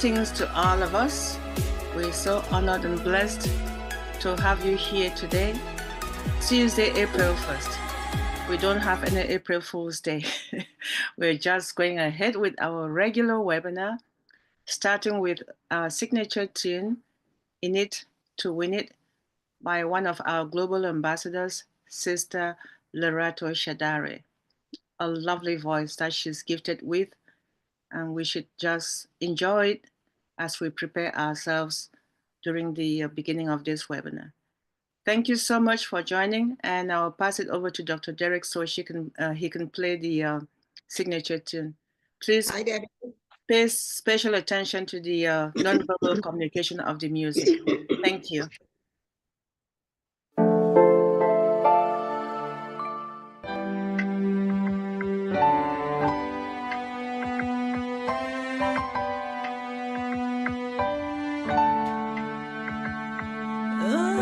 Greetings to all of us. We're so honored and blessed to have you here today, Tuesday, April 1st. We don't have any April Fool's Day. We're just going ahead with our regular webinar, starting with our signature tune, In It to Win It, by one of our global ambassadors, Sister Lerato Shadare. A lovely voice that she's gifted with, and we should just enjoy it as we prepare ourselves during the beginning of this webinar. Thank you so much for joining, and I'll pass it over to Dr. Derek so he can play the signature tune. Please pay special attention to the nonverbal communication of the music. Thank you. Oh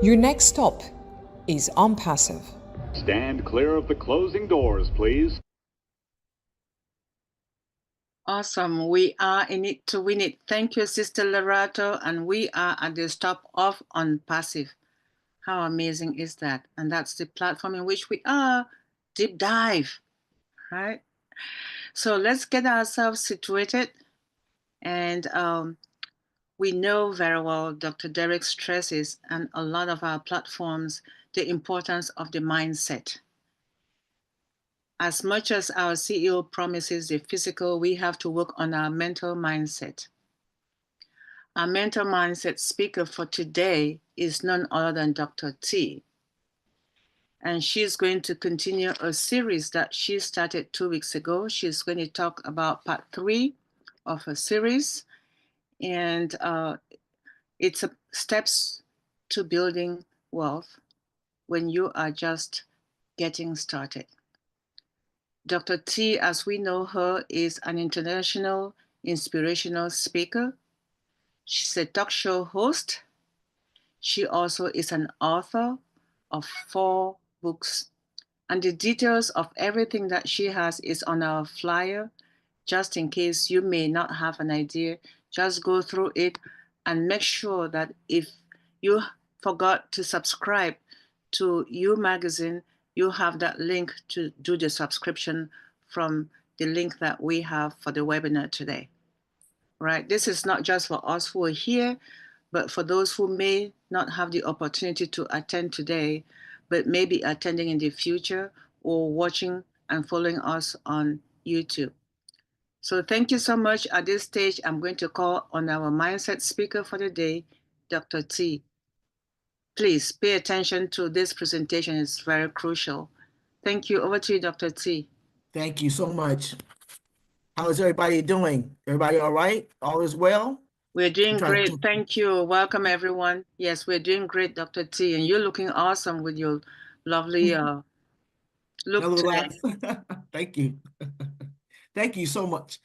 Your next stop is on Passive. Stand clear of the closing doors, please. Awesome. We are in it to win it. Thank you, Sister Lerato. And we are at the stop off on Passive. How amazing is that? And that's the platform in which we are deep dive, right? So let's get ourselves situated. And we know very well Dr. Derek stresses and a lot of our platforms the importance of the mindset. As much as our CEO promises the physical, we have to work on our mental mindset. Our mental mindset speaker for today is none other than Dr. T. And she's going to continue a series that she started 2 weeks ago. She's going to talk about part 3 of her series. And it's steps to building wealth when you are just getting started. Dr. T, as we know her, is an international inspirational speaker. She's a talk show host. She also is an author of 4 books. And the details of everything that she has is on our flyer. Just in case you may not have an idea, just go through it and make sure that if you forgot to subscribe to You Magazine, you have that link to do the subscription from the link that we have for the webinar today. Right? This is not just for us who are here, but for those who may not have the opportunity to attend today, but may be attending in the future or watching and following us on YouTube. So thank you so much. At this stage, I'm going to call on our mindset speaker for the day, Dr. T. Please pay attention to this presentation. It's very crucial. Thank you. Over to you, Dr. T. Thank you so much. How is everybody doing? Everybody all right? All is well? We're doing great. Thank you. Welcome, everyone. Yes, we're doing great, Dr. T. And you're looking awesome with your lovely look today. Thank you. Thank you so much.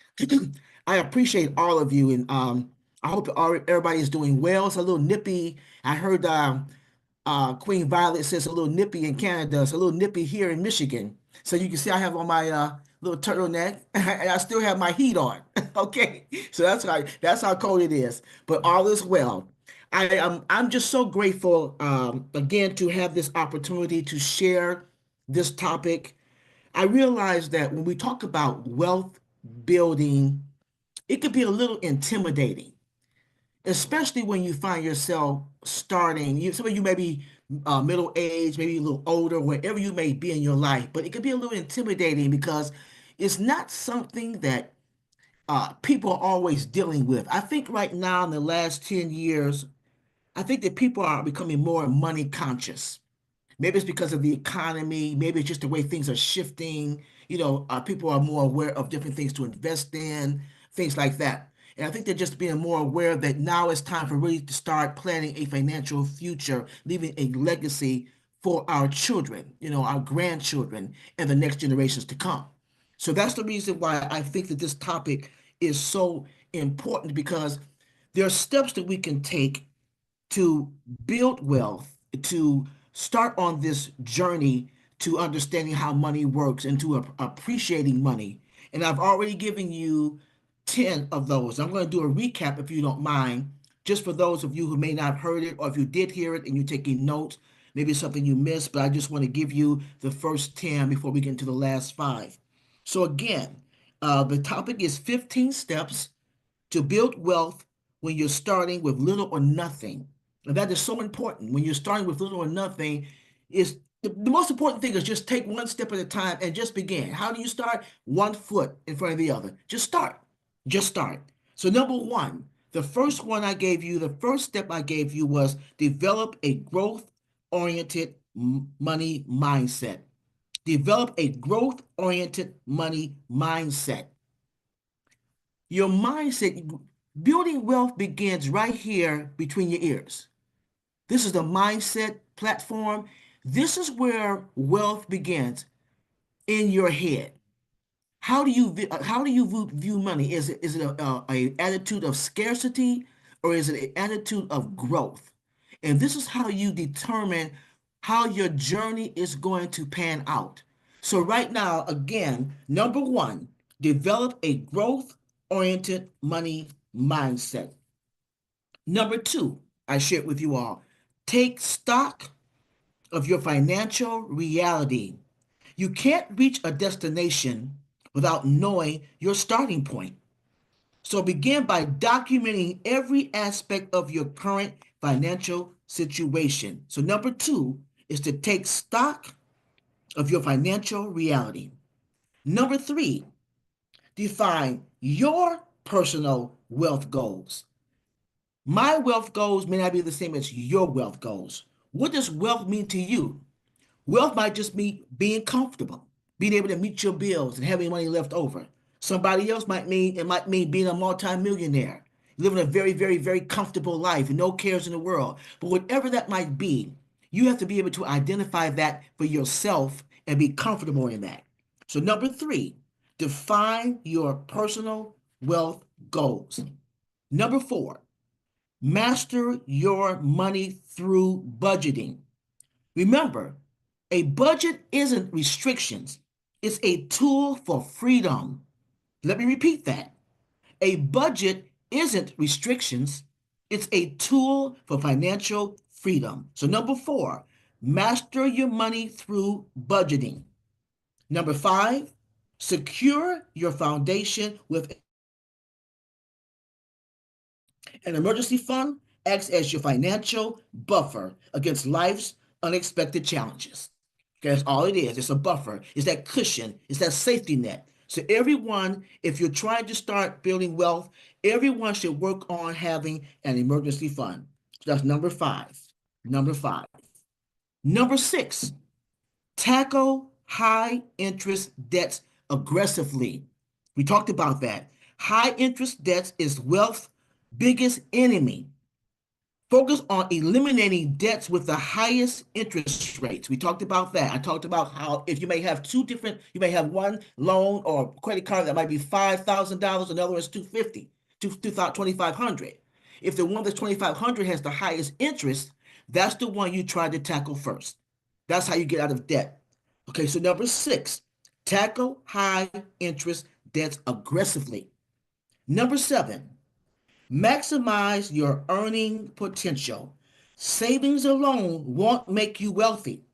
I appreciate all of you. And I hope everybody is doing well. It's a little nippy. I heard Queen Violet says a little nippy in Canada. It's a little nippy here in Michigan. So you can see I have on my little turtleneck and I still have my heat on. Okay. So that's how cold it is. But all is well. I'm just so grateful again to have this opportunity to share this topic. I realize that when we talk about wealth building, it could be a little intimidating, especially when you find yourself starting. Some of you may be middle age, maybe a little older, wherever you may be in your life, but it could be a little intimidating because it's not something that people are always dealing with. I think right now in the last 10 years, I think that people are becoming more money conscious. Maybe it's because of the economy. Maybe it's just the way things are shifting. People are more aware of different things to invest in, things like that. And I think they're just being more aware that now it's time for really to start planning a financial future, leaving a legacy for our children, our grandchildren, and the next generations to come. So that's the reason why I think that this topic is so important because there are steps that we can take to build wealth, to start on this journey to understanding how money works and to appreciating money. And I've already given you 10 of those. I'm going to do a recap if you don't mind, just for those of you who may not have heard it, or if you did hear it and you're taking notes, maybe it's something you missed, but I just want to give you the first 10 before we get into the last 5. So again, the topic is 15 steps to build wealth when you're starting with little or nothing. And that is so important. When you're starting with little or nothing, is the most important thing is just take one step at a time and just begin. How do you start? One foot in front of the other. Just start. Just start. So number one, the first step I gave you was develop a growth-oriented money mindset. Develop a growth-oriented money mindset. Your mindset, building wealth begins right here between your ears. This is the mindset platform. This is where wealth begins in your head. How do you view money? Is it a attitude of scarcity or is it an attitude of growth? And this is how you determine how your journey is going to pan out. So right now, again, number one, develop a growth-oriented money mindset. Number two, I shared with you all, take stock of your financial reality. You can't reach a destination without knowing your starting point. So begin by documenting every aspect of your current financial situation. So number two is to take stock of your financial reality. Number three, define your personal wealth goals. My wealth goals may not be the same as your wealth goals. What does wealth mean to you? Wealth might just mean being comfortable, being able to meet your bills and having money left over. Somebody else might mean being a multimillionaire, living a very, very, very comfortable life and no cares in the world. But whatever that might be, you have to be able to identify that for yourself and be comfortable in that. So number three, define your personal wealth goals. Number four, master your money through budgeting. Remember, a budget isn't restrictions, it's a tool for freedom. Let me repeat that. A budget isn't restrictions, it's a tool for financial freedom. So, number four, master your money through budgeting. Number five, secure your foundation with an emergency fund acts as your financial buffer against life's unexpected challenges. Okay, that's all it is. It's a buffer. It's that cushion. It's that safety net. So everyone, if you're trying to start building wealth, everyone should work on having an emergency fund. So that's number five. Number five. Number six, tackle high interest debts aggressively. We talked about that. High interest debts is wealth's biggest enemy. Focus on eliminating debts with the highest interest rates. We talked about that. I talked about how if you may have you may have one loan or credit card that might be $5,000, another one is $250, $2,500. If the one that's $2,500 has the highest interest, that's the one you try to tackle first. That's how you get out of debt. Okay, so number six, tackle high interest debts aggressively. Number seven, maximize your earning potential. Savings alone won't make you wealthy.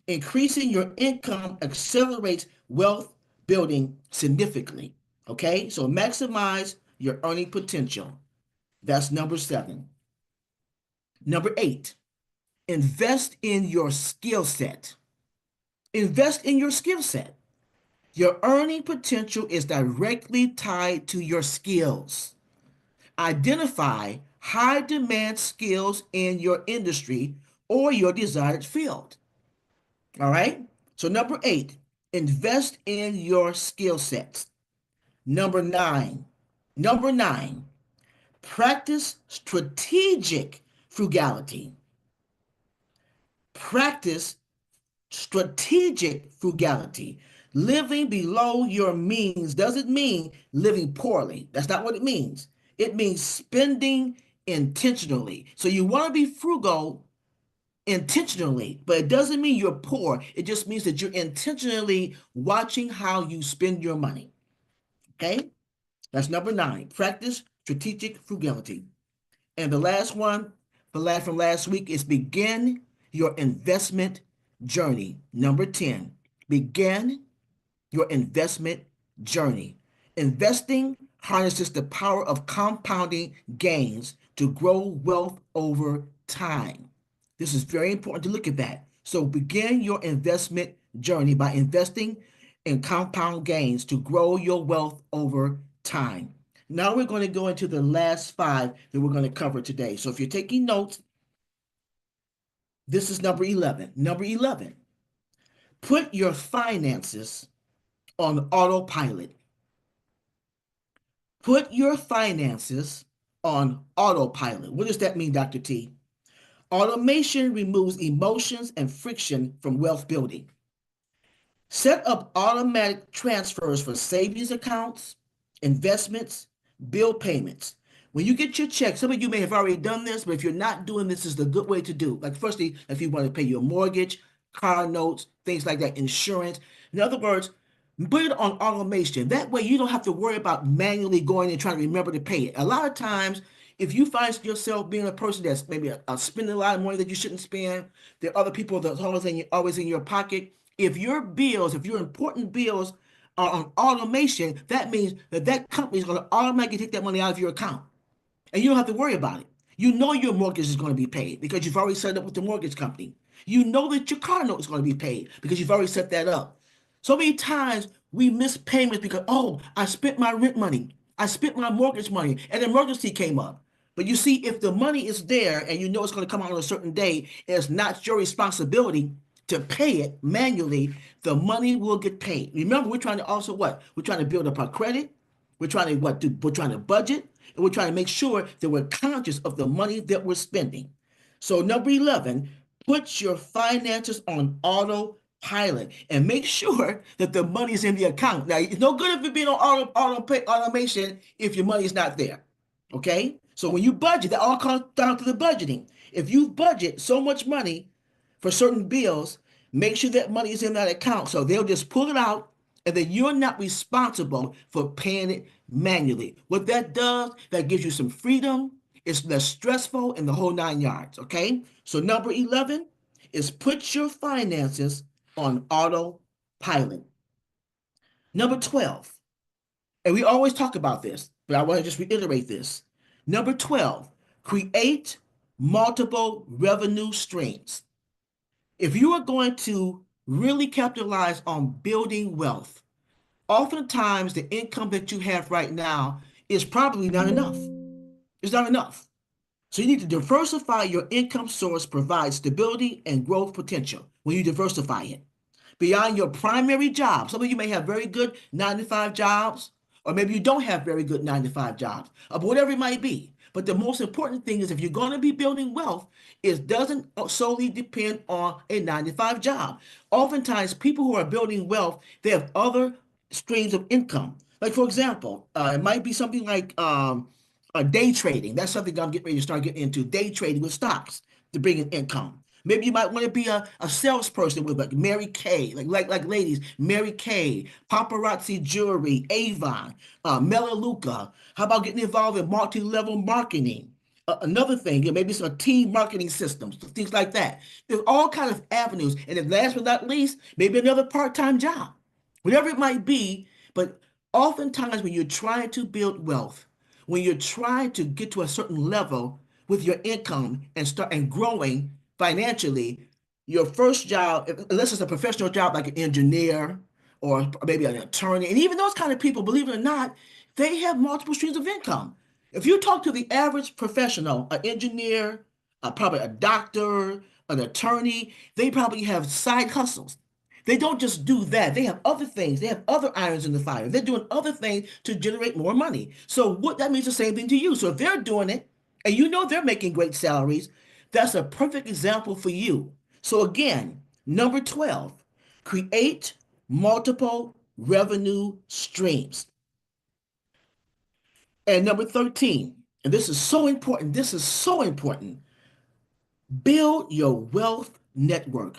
Increasing your income accelerates wealth building significantly. Okay, so maximize your earning potential. That's number seven. Number eight, invest in your skill set. Invest in your skill set. Your earning potential is directly tied to your skills. Identify high demand skills in your industry or your desired field. All right. So, number eight, invest in your skill sets. Number nine, practice strategic frugality. Practice strategic frugality. Living below your means doesn't mean living poorly. That's not what it means. It means spending intentionally. So you want to be frugal intentionally, but it doesn't mean you're poor. It just means that you're intentionally watching how you spend your money. Okay? That's number nine. Practice strategic frugality. And the last one from last week is begin your investment journey. Number 10, begin your investment journey. Investing harnesses the power of compounding gains to grow wealth over time. This is very important to look at that. So begin your investment journey by investing in compound gains to grow your wealth over time. Now we're going to go into the last five that we're going to cover today. So if you're taking notes, this is number 11. Number 11, put your finances on autopilot. Put your finances on autopilot. What does that mean, Dr. T? Automation removes emotions and friction from wealth building. Set up automatic transfers for savings accounts, investments, bill payments. when you get your check, some of you may have already done this, but if you're not doing this, is the good way to do. Like, firstly, if you want to pay your mortgage, car notes, things like that, insurance. In other words, put it on automation. That way, you don't have to worry about manually going and trying to remember to pay it. A lot of times, if you find yourself being a person that's maybe spending a lot of money that you shouldn't spend, there are other people that's always in your pocket. If your bills, if your important bills are on automation, that means that that company is going to automatically take that money out of your account. And you don't have to worry about it. You know your mortgage is going to be paid because you've already set it up with the mortgage company. You know that your car note is going to be paid because you've already set that up. So many times we miss payments because, oh, I spent my rent money. I spent my mortgage money. An emergency came up. But you see, if the money is there and you know it's going to come out on a certain day, it's not your responsibility to pay it manually. The money will get paid. Remember, we're trying to also what? We're trying to build up our credit. We're trying to what do? We're trying to budget, and we're trying to make sure that we're conscious of the money that we're spending. So number 11, put your finances on autopilot and make sure that the money is in the account. Now, it's no good if it being on automation if your money is not there. Okay? So when you budget, that all comes down to the budgeting. If you budget so much money for certain bills, make sure that money is in that account. So they'll just pull it out and then you're not responsible for paying it manually. What that does, that gives you some freedom. It's less stressful in the whole 9 yards. Okay. So number 11 is put your finances on autopilot. Number 12, and we always talk about this, but I want to just reiterate this. Number 12, create multiple revenue streams. If you are going to really capitalize on building wealth, oftentimes the income that you have right now is probably not enough. It's not enough. So you need to diversify your income source, provide stability and growth potential when you diversify it. Beyond your primary job, some of you may have very good 9-to-5 jobs, or maybe you don't have very good 9-to-5 jobs, or whatever it might be. But the most important thing is if you're going to be building wealth, it doesn't solely depend on a 9-to-5 job. Oftentimes, people who are building wealth, they have other streams of income. Like, for example, it might be something like day trading. That's something I'm getting ready to start getting into, day trading with stocks to bring in income. Maybe you might want to be a salesperson with like Mary Kay, like ladies, Mary Kay, paparazzi jewelry, Avon, Melaleuca. How about getting involved in multi-level marketing? Another thing, maybe some team marketing systems, things like that. There's all kinds of avenues. And then last but not least, maybe another part-time job, whatever it might be. But oftentimes when you're trying to build wealth, when you're trying to get to a certain level with your income and start and growing financially, your first job, unless it's a professional job like an engineer or maybe an attorney, and even those kind of people, believe it or not, they have multiple streams of income. If you talk to the average professional, an engineer, probably a doctor, an attorney, they probably have side hustles. They don't just do that. They have other things. They have other irons in the fire. They're doing other things to generate more money. So what that means the same thing to you. So if they're doing it and you know they're making great salaries, that's a perfect example for you. So again, number 12, create multiple revenue streams. And number 13, and this is so important, build your wealth network.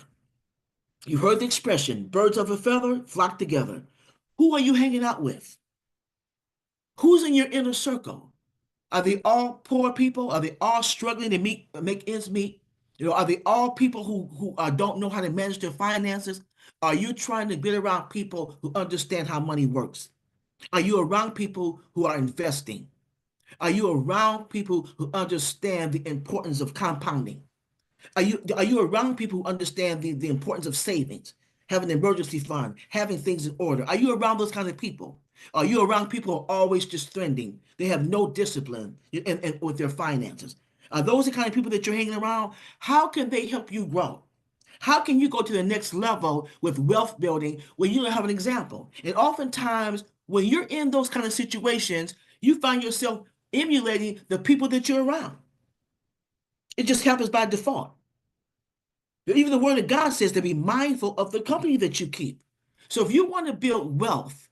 You heard the expression, birds of a feather flock together. Who are you hanging out with? Who's in your inner circle? Are they all poor people? Are they all struggling to make ends meet? Are they all people who don't know how to manage their finances? Are you trying to get around people who understand how money works? Are you around people who are investing? Are you around people who understand the importance of compounding? Are you around people who understand the importance of savings, having an emergency fund, having things in order? Are you around those kinds of people? Are you around people who are always just spending? They have no discipline with their finances. Are those the kind of people that you're hanging around? How can they help you grow? How can you go to the next level with wealth building when you don't have an example? And oftentimes, when you're in those kind of situations, you find yourself emulating the people that you're around. It just happens by default. Even the word of God says to be mindful of the company that you keep. So if you want to build wealth,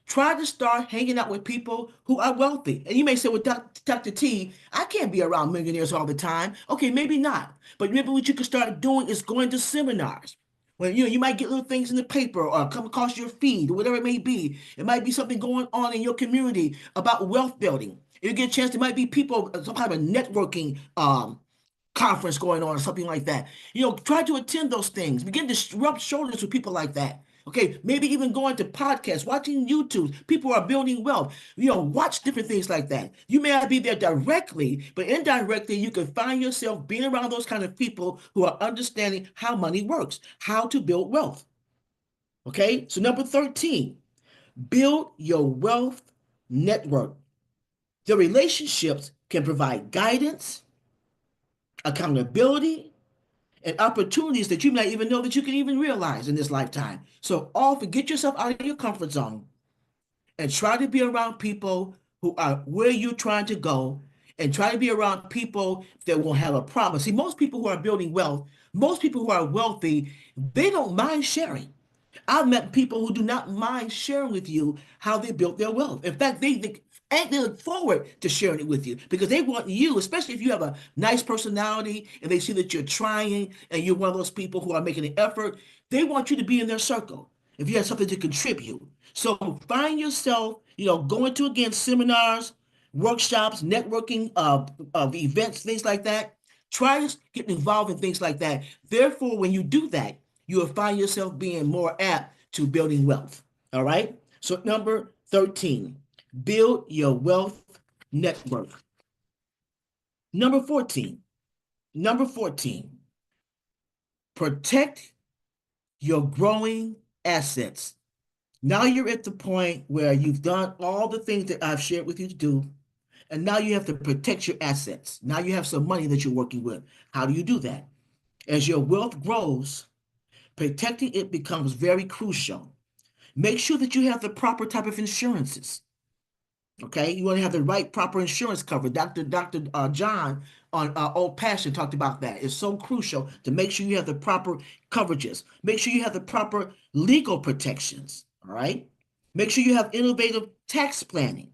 Try to start hanging out with people who are wealthy. And you may say, well, Dr. T, I can't be around millionaires all the time. Okay, maybe not. But maybe what you can start doing is going to seminars. Well, you might get little things in the paper or come across your feed, or whatever it may be. It might be something going on in your community about wealth building. You get a chance, there might be people, some kind of networking conference going on or something like that. Try to attend those things. Begin to rub shoulders with people like that. Okay, maybe even going to podcasts, watching YouTube. People are building wealth. Watch different things like that. You may not be there directly, but indirectly, you can find yourself being around those kind of people who are understanding how money works, how to build wealth. Okay, so number 13, build your wealth network. The relationships can provide guidance, accountability, and opportunities that you might even know that you can even realize in this lifetime. So often get yourself out of your comfort zone and try to be around people who are where you're trying to go, and try to be around people that won't have a problem. See, most people who are building wealth, most people who are wealthy, they don't mind sharing. I've met people who do not mind sharing with you how they built their wealth. In fact, they look forward to sharing it with you because they want you, especially if you have a nice personality and they see that you're trying and you're one of those people who are making an effort, they want you to be in their circle if you have something to contribute. So find yourself, going to, again, seminars, workshops, networking, events, things like that. Try to get involved in things like that. Therefore, when you do that, you will find yourself being more apt to building wealth. All right. So number 13, build your wealth network. Number 14, protect your growing assets. Now you're at the point where you've done all the things that I've shared with you to do, and now you have to protect your assets. Now you have some money that you're working with. How do you do that? As your wealth grows, protecting it becomes very crucial. Make sure that you have the proper type of insurances. Okay, you want to have the right proper insurance cover. Dr. John on Old Passion talked about that. It's so crucial to make sure you have the proper coverages. Make sure you have the proper legal protections. All right. Make sure you have innovative tax planning.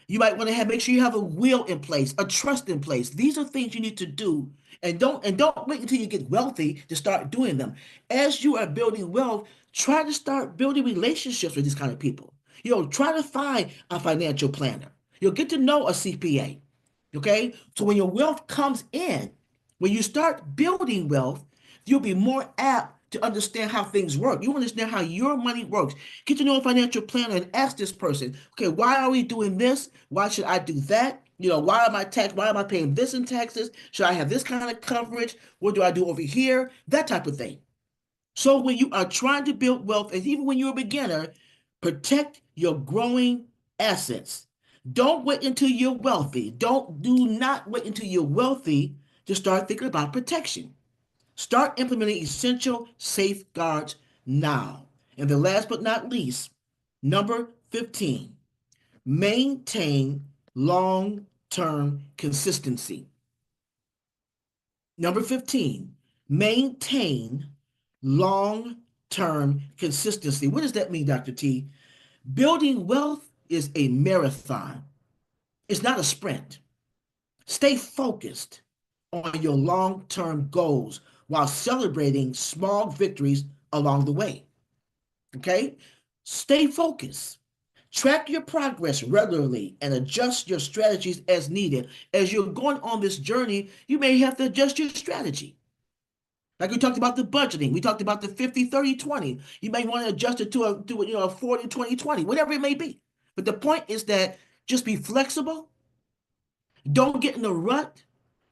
You might want to make sure you have a will in place, a trust in place. These are things you need to do. And don't wait until you get wealthy to start doing them. As you are building wealth, try to start building relationships with these kind of people. Try to find a financial planner. You'll get to know a CPA. Okay? So when your wealth comes in, when you start building wealth, you'll be more apt to understand how things work. You understand how your money works. Get to know a financial planner and ask this person, okay, why are we doing this? Why should I do that? Why am I paying this in taxes? Should I have this kind of coverage? What do I do over here? That type of thing. So when you are trying to build wealth, and even when you're a beginner, protect your growing assets. Don't wait until you're wealthy. Do not wait until you're wealthy to start thinking about protection. Start implementing essential safeguards now. And the last but not least, number 15, maintain long-term consistency. Number 15, maintain long-term consistency. What does that mean, Dr. T? Building wealth is a marathon. It's not a sprint. Stay focused on your long-term goals while celebrating small victories along the way. Okay? Stay focused. Track your progress regularly and adjust your strategies as needed. As you're going on this journey, you may have to adjust your strategy. Like we talked about the budgeting, we talked about the 50-30-20. You may want to adjust it to a 40-20-20, whatever it may be. But the point is that just be flexible. Don't get in a rut.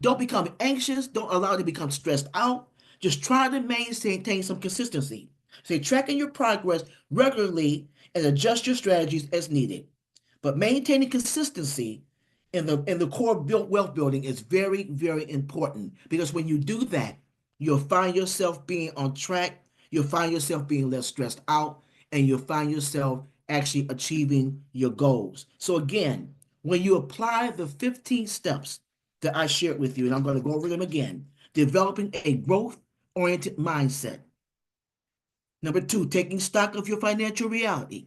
Don't become anxious. Don't allow it to become stressed out. Just try to maintain some consistency. Stay tracking your progress regularly and adjust your strategies as needed. But maintaining consistency in the core wealth building is very, very important, because when you do that, you'll find yourself being on track. You'll find yourself being less stressed out, and you'll find yourself actually achieving your goals. So again, when you apply the 15 steps that I shared with you, and I'm going to go over them again: developing a growth-oriented mindset. Number 2, taking stock of your financial reality.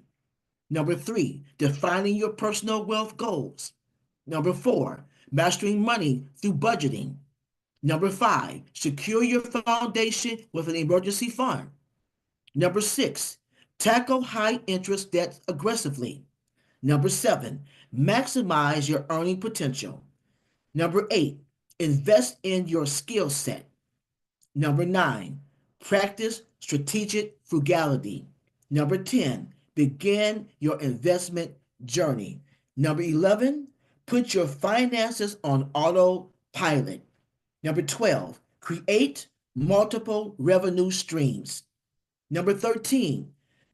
Number 3, defining your personal wealth goals. Number 4, mastering money through budgeting. Number 5, secure your foundation with an emergency fund. Number 6, tackle high interest debt aggressively. Number 7, maximize your earning potential. Number 8, invest in your skill set. Number 9, practice strategic frugality. Number 10, begin your investment journey. Number 11, put your finances on autopilot. Number 12, create multiple revenue streams. Number 13,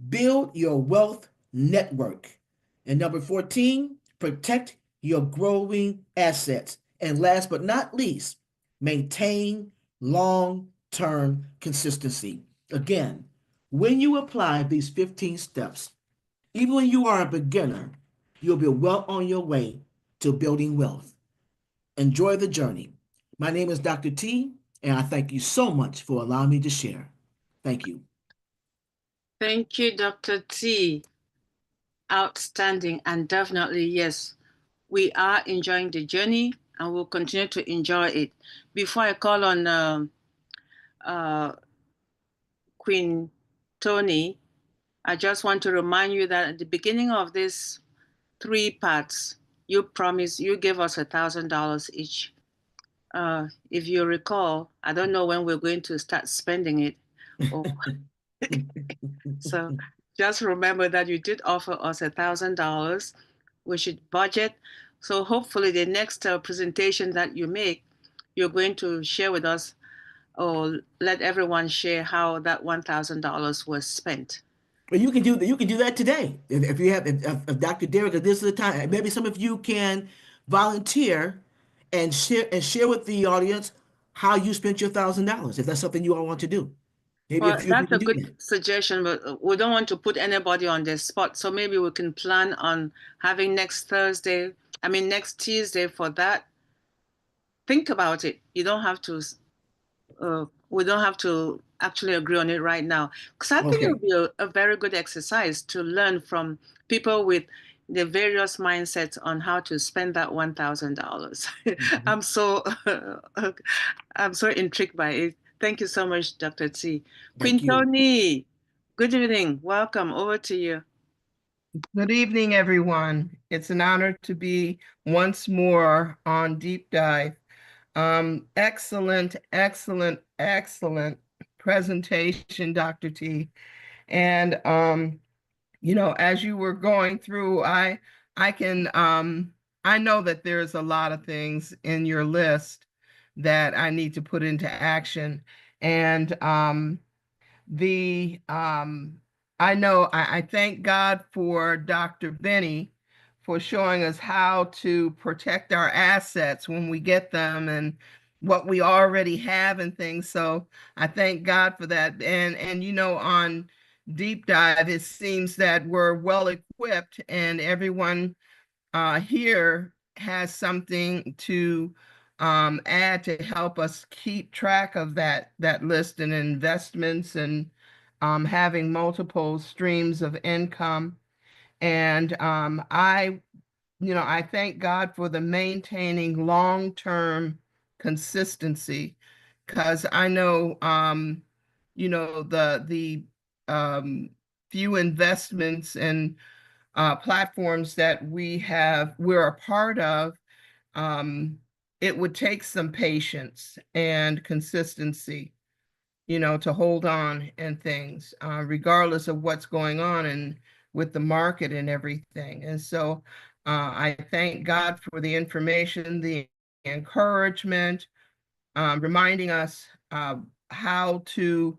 build your wealth network. And number 14, protect your growing assets. And last but not least, maintain long-term consistency. Again, when you apply these 15 steps, even when you are a beginner, you'll be well on your way to building wealth. Enjoy the journey. My name is Dr. T, and I thank you so much for allowing me to share. Thank you. Thank you, Dr. T. Outstanding. And definitely, yes, we are enjoying the journey and we'll continue to enjoy it. Before I call on Queen Tony, I just want to remind you that at the beginning of this 3 parts, you promised, you gave us $1,000 each. If you recall, I don't know when we're going to start spending it. So just remember that you did offer us $1,000. We should budget. So hopefully the next presentation that you make, you're going to share with us or let everyone share how that $1,000 was spent. But you can do that today. If you have if Dr. Derek, if this is the time, maybe some of you can volunteer and share with the audience how you spent your $1,000, if that's something you all want to do. Maybe a Well, few of you that's a can do good that. suggestion, but we don't want to put anybody on the spot. So maybe we can plan on having next Tuesday for that. Think about it. You don't have to, we don't have to actually agree on it right now. Because I think it Okay. would be a very good exercise to learn from people with the various mindsets on how to spend that $1,000. I'm so, I'm so intrigued by it. Thank you so much, Dr. T. Queen Thank you. Tony, good evening. Welcome. Over to you. Good evening, everyone. It's an honor to be once more on Deep Dive. Excellent, excellent, excellent presentation, Dr. T. And as you were going through, I know that there's a lot of things in your list that I need to put into action. And I thank God for DrBenny for showing us how to protect our assets when we get them and what we already have and things. So I thank God for that. And on Deep Dive, it seems that we're well equipped and everyone here has something to add to help us keep track of that list and investments and having multiple streams of income. And I thank God for the maintaining long-term consistency, because I know, the few investments and platforms that we're a part of, it would take some patience and consistency, to hold on and things, regardless of what's going on and with the market and everything. And so I thank God for the information, the encouragement, reminding us how to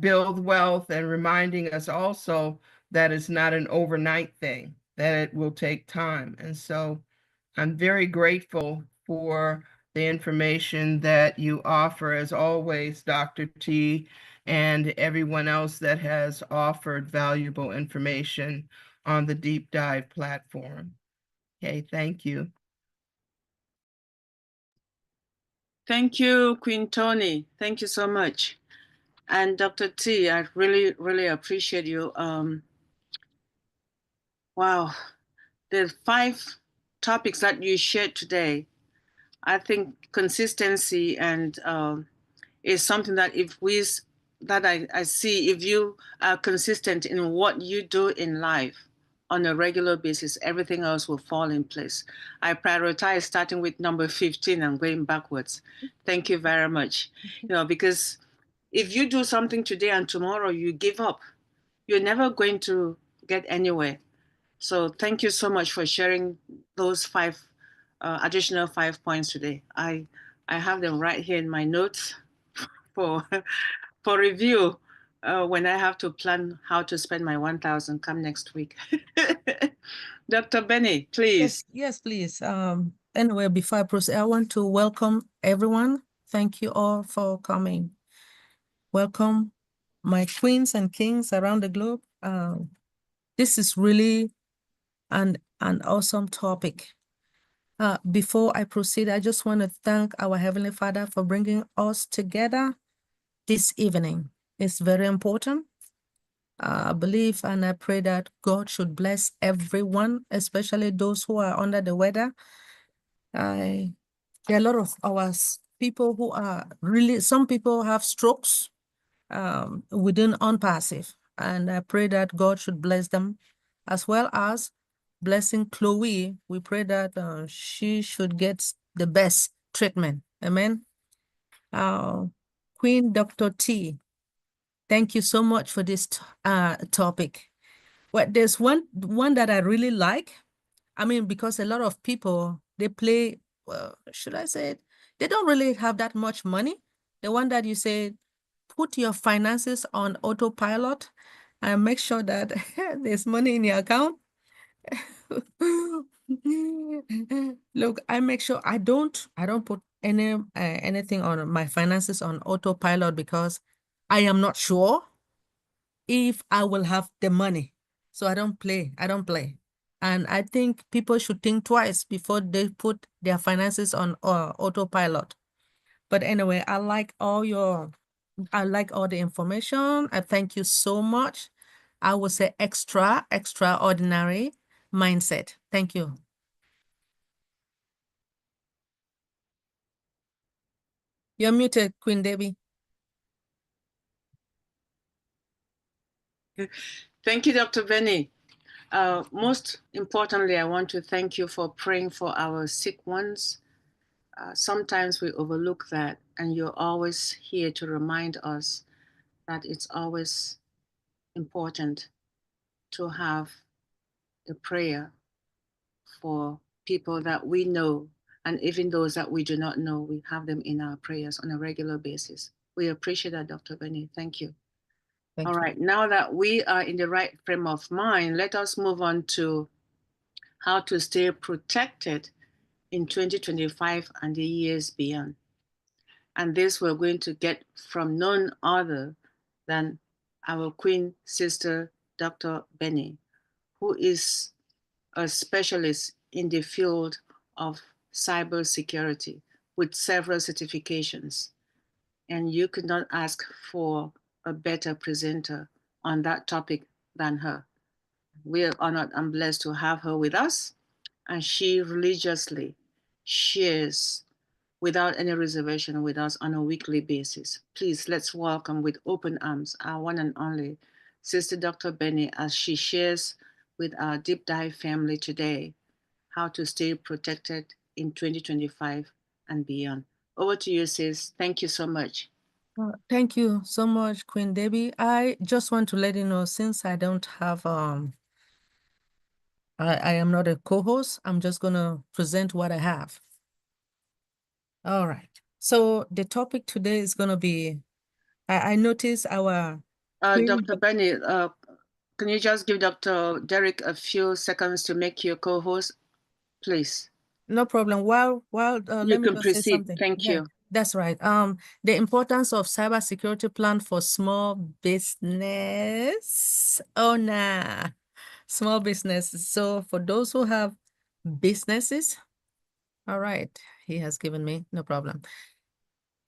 build wealth, and reminding us also that it's not an overnight thing, that it will take time. And so I'm very grateful for the information that you offer, as always, Dr. T, and everyone else that has offered valuable information on the Deep Dive platform. Okay, thank you. Thank you, Queen Tony. Thank you so much. And Dr. T, I really, really appreciate you Wow. The 5 topics that you shared today, I think consistency and is something that I see, if you are consistent in what you do in life on a regular basis, everything else will fall in place. I prioritize starting with number 15 and going backwards. Thank you very much. Because if you do something today and tomorrow you give up, you're never going to get anywhere. So thank you so much for sharing those 5 additional 5 points today. I have them right here in my notes for for review when I have to plan how to spend my 1,000 come next week. DrBenny, please. Yes, please. Anyway, before I proceed, I want to welcome everyone. Thank you all for coming. Welcome my queens and kings around the globe. This is really an awesome topic. Before I proceed, I just want to thank our Heavenly Father for bringing us together this evening. It's very important. I believe and I pray that God should bless everyone, especially those who are under the weather. There are a lot of our people who are really, some people have strokes within unpassive, and I pray that God should bless them, as well as blessing Chloe. We pray that she should get the best treatment. Amen. Queen Dr. T, thank you so much for this topic. Well, there's one that I really like. I mean, because a lot of people, they play, should I say it? They don't really have that much money. The one that you say, put your finances on autopilot and make sure that there's money in your account. Look, I make sure I don't put anything on my finances on autopilot because I am not sure if I will have the money. So I don't play. And I think people should think twice before they put their finances on autopilot. But anyway, I like all the information. I thank you so much. I would say extraordinary mindset. Thank you. You're muted, Queen Debbie. Thank you, DrBenny. Most importantly, I want to thank you for praying for our sick ones. Sometimes we overlook that, and you're always here to remind us that it's always important to have a prayer for people that we know, and even those that we do not know, we have them in our prayers on a regular basis. We appreciate that, DrBenny. Thank you. All right, now that we are in the right frame of mind, let us move on to how to stay protected in 2025 and the years beyond. And this we're going to get from none other than our Queen Sister, DrBenny, who is a specialist in the field of cybersecurity with several certifications. And you could not ask for a better presenter on that topic than her. We are honored and blessed to have her with us, and she religiously shares without any reservation with us on a weekly basis. Please, let's welcome with open arms our one and only Sister DrBenny as she shares with our Deep Dive family today how to stay protected in 2025 and beyond. Over to you, sis. Thank you so much. Thank you so much, Queen Debbie. I just want to let you know, since I don't have, I am not a co-host, I'm just going to present what I have. All right. So the topic today is going to be, I noticed our... DrBenny, can you just give Dr. Derek a few seconds to make you co-host, please? No problem. While let me just say something. Thank you. That's right. The importance of cybersecurity plan for small business owner, small businesses. So for those who have businesses, all right, he has given me, no problem.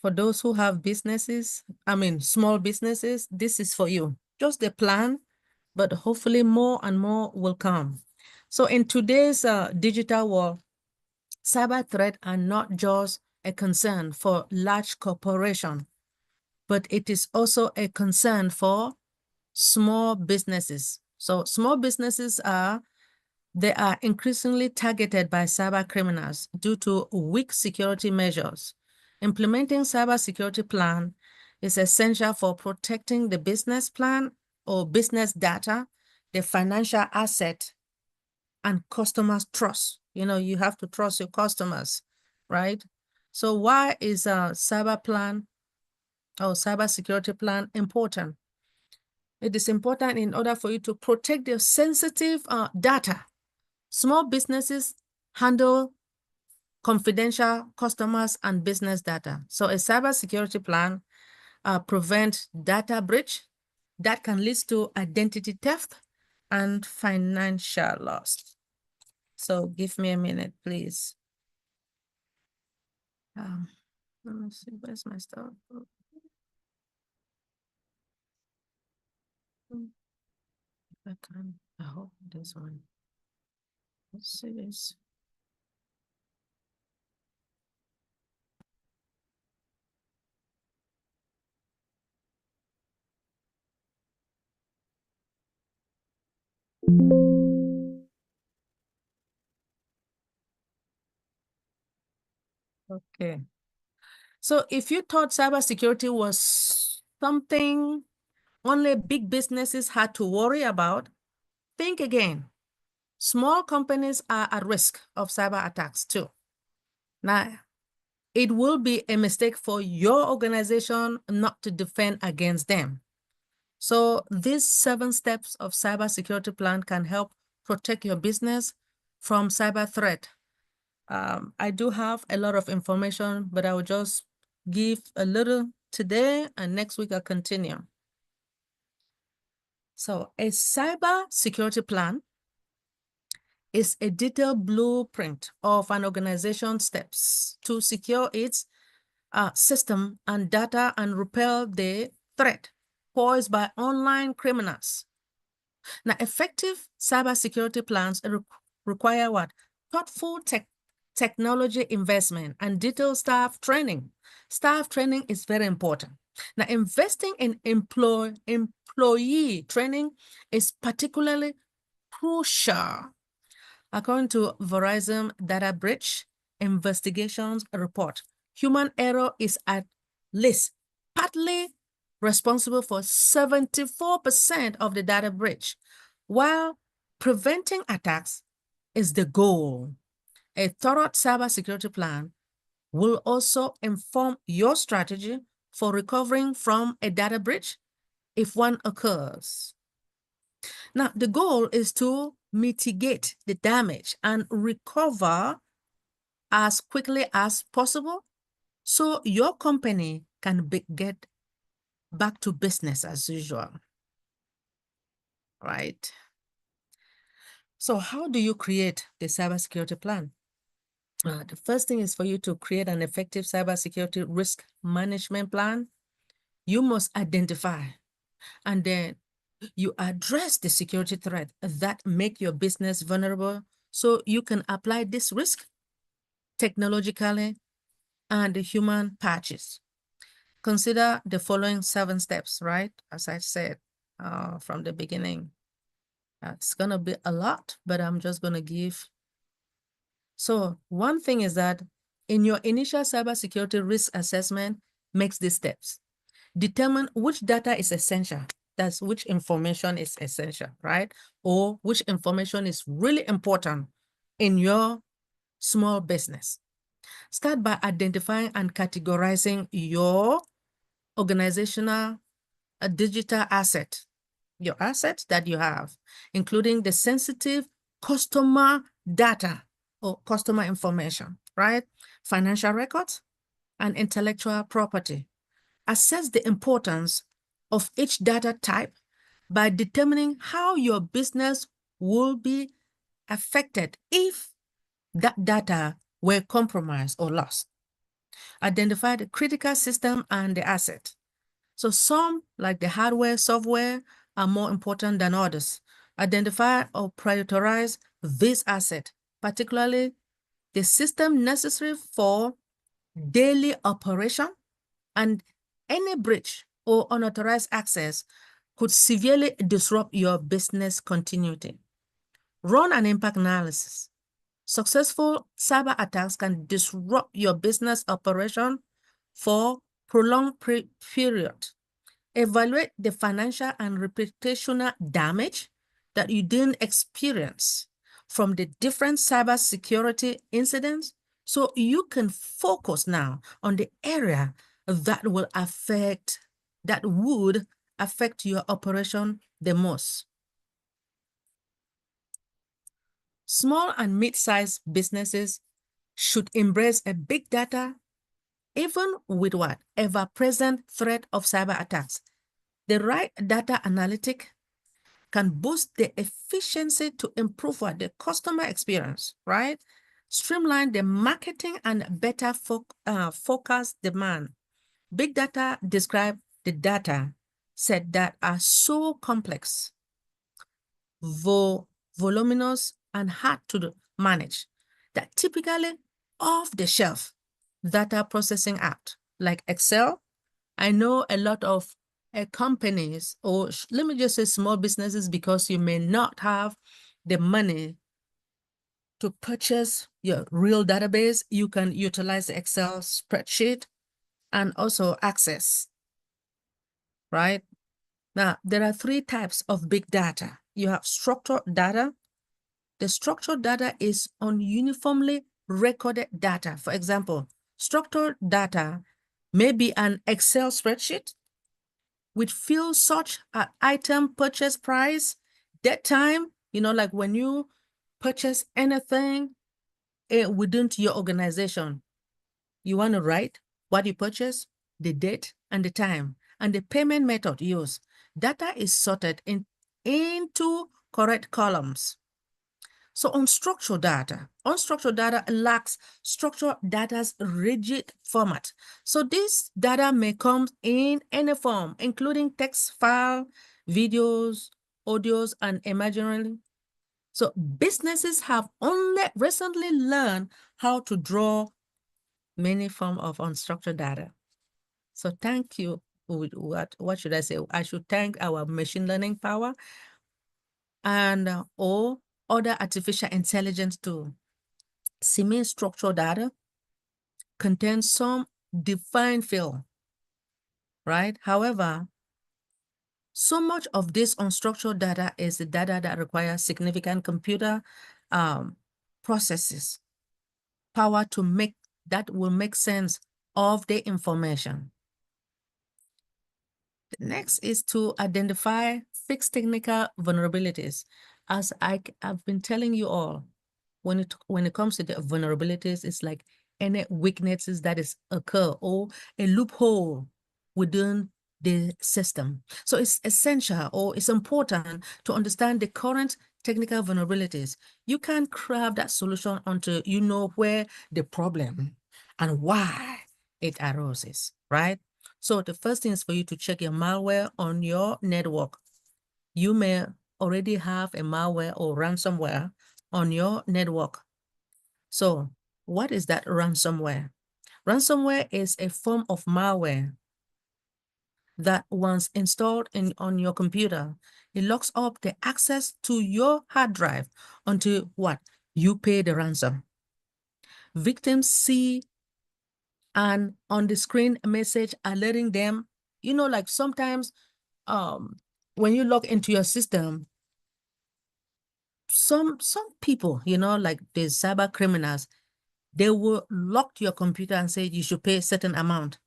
For those who have businesses, I mean, small businesses, this is for you. Just the plan, but hopefully more and more will come. So in today's digital world, cyber threats are not just a concern for large corporations, but it is also a concern for small businesses. So small businesses they are increasingly targeted by cyber criminals due to weak security measures. Implementing cybersecurity plan is essential for protecting the business plan or business data, the financial asset, and customers' trust. You know, you have to trust your customers, right? So why is a cyber plan or cybersecurity plan important? It is important in order for you to protect your sensitive data. Small businesses handle confidential customers and business data. So a cybersecurity plan prevents data breach that can lead to identity theft and financial loss. So give me a minute, please. Let me see, where's my stuff? I can, I hope this one. Let's see this. Okay. So if you thought cybersecurity was something only big businesses had to worry about, think again. Small companies are at risk of cyber attacks too. Now, it will be a mistake for your organization not to defend against them. So these 7 steps of cybersecurity plan can help protect your business from cyber threat. I do have a lot of information, but I will just give a little today, and next week I'll continue. So a cyber security plan is a detailed blueprint of an organization's steps to secure its system and data and repel the threat posed by online criminals. Now, effective cybersecurity plans require what? Thoughtful technology investment and detailed staff training. Staff training is very important. Now, investing in employee training is particularly crucial. According to Verizon Data Breach Investigations Report, human error is at least partly responsible for 74% of the data breach, while preventing attacks is the goal. A thorough cybersecurity plan will also inform your strategy for recovering from a data breach if one occurs. Now, the goal is to mitigate the damage and recover as quickly as possible so your company can get back to business as usual, right? So how do you create the cybersecurity plan? The first thing is for you to create an effective cybersecurity risk management plan. You must identify and then you address the security threat that make your business vulnerable so you can apply this risk technologically and human patches. Consider the following 7 steps, right? As I said from the beginning. It's gonna be a lot, but I'm just gonna give. So one thing is that in your initial cybersecurity risk assessment, make these steps. Determine which data is essential. That's which information is essential, right? Or which information is really important in your small business. Start by identifying and categorizing your organizational digital asset, your assets that you have, including the sensitive customer data or customer information, right? Financial records and intellectual property. Assess the importance of each data type by determining how your business will be affected if that data were compromised or lost. Identify the critical system and the asset. So some, like the hardware, software, are more important than others. Identify or prioritize this asset, particularly the system necessary for daily operation, and any breach or unauthorized access could severely disrupt your business continuity. Run an impact analysis. Successful cyber attacks can disrupt your business operation for prolonged period. Evaluate the financial and reputational damage that you didn't experience from the different cybersecurity incidents, so you can focus now on the area that would affect your operation the most. Small and mid-sized businesses should embrace a big data, even with what ever-present threat of cyber attacks. The right data analytic can boost the efficiency to improve what the customer experience, right? Streamline the marketing and better focus demand. Big data describe the data set that are so complex, voluminous, and hard to manage that typically off-the-shelf data processing app like Excel. I know a lot of companies, or let me just say small businesses, because you may not have the money to purchase your real database, you can utilize the Excel spreadsheet and also Access, right? Now, there are 3 types of big data. You have structured data. The structured data is uniformly recorded data. For example, structured data may be an Excel spreadsheet with fields such as item purchase price, that time, like when you purchase anything within your organization, you want to write what you purchase, the date and the time, and the payment method used. Data is sorted into correct columns. So unstructured data lacks structured data's rigid format. So this data may come in any form, including text file, videos, audios, and imagery. So businesses have only recently learned how to draw many forms of unstructured data. So thank you. What should I say? I should thank our machine learning power and or other artificial intelligence tool. Semi-structured data contains some defined field, right? However, so much of this unstructured data is the data that requires significant computer processes, power to make that will make sense of the information. The next is to identify fixed technical vulnerabilities. As I've been telling you all, when it comes to the vulnerabilities, it's like any weaknesses that is occur or a loophole within the system. So it's essential, or it's important to understand the current technical vulnerabilities. You can't craft that solution until you know where the problem and why it arises, right? So the first thing is for you to check your malware on your network. You may already have a malware or ransomware on your network. So what is that ransomware? Ransomware is a form of malware that once installed on your computer, it locks up the access to your hard drive until what? You pay the ransom. Victims see an on the screen message alerting them, like sometimes when you log into your system, some people, like the cyber criminals, they will lock your computer and say you should pay a certain amount.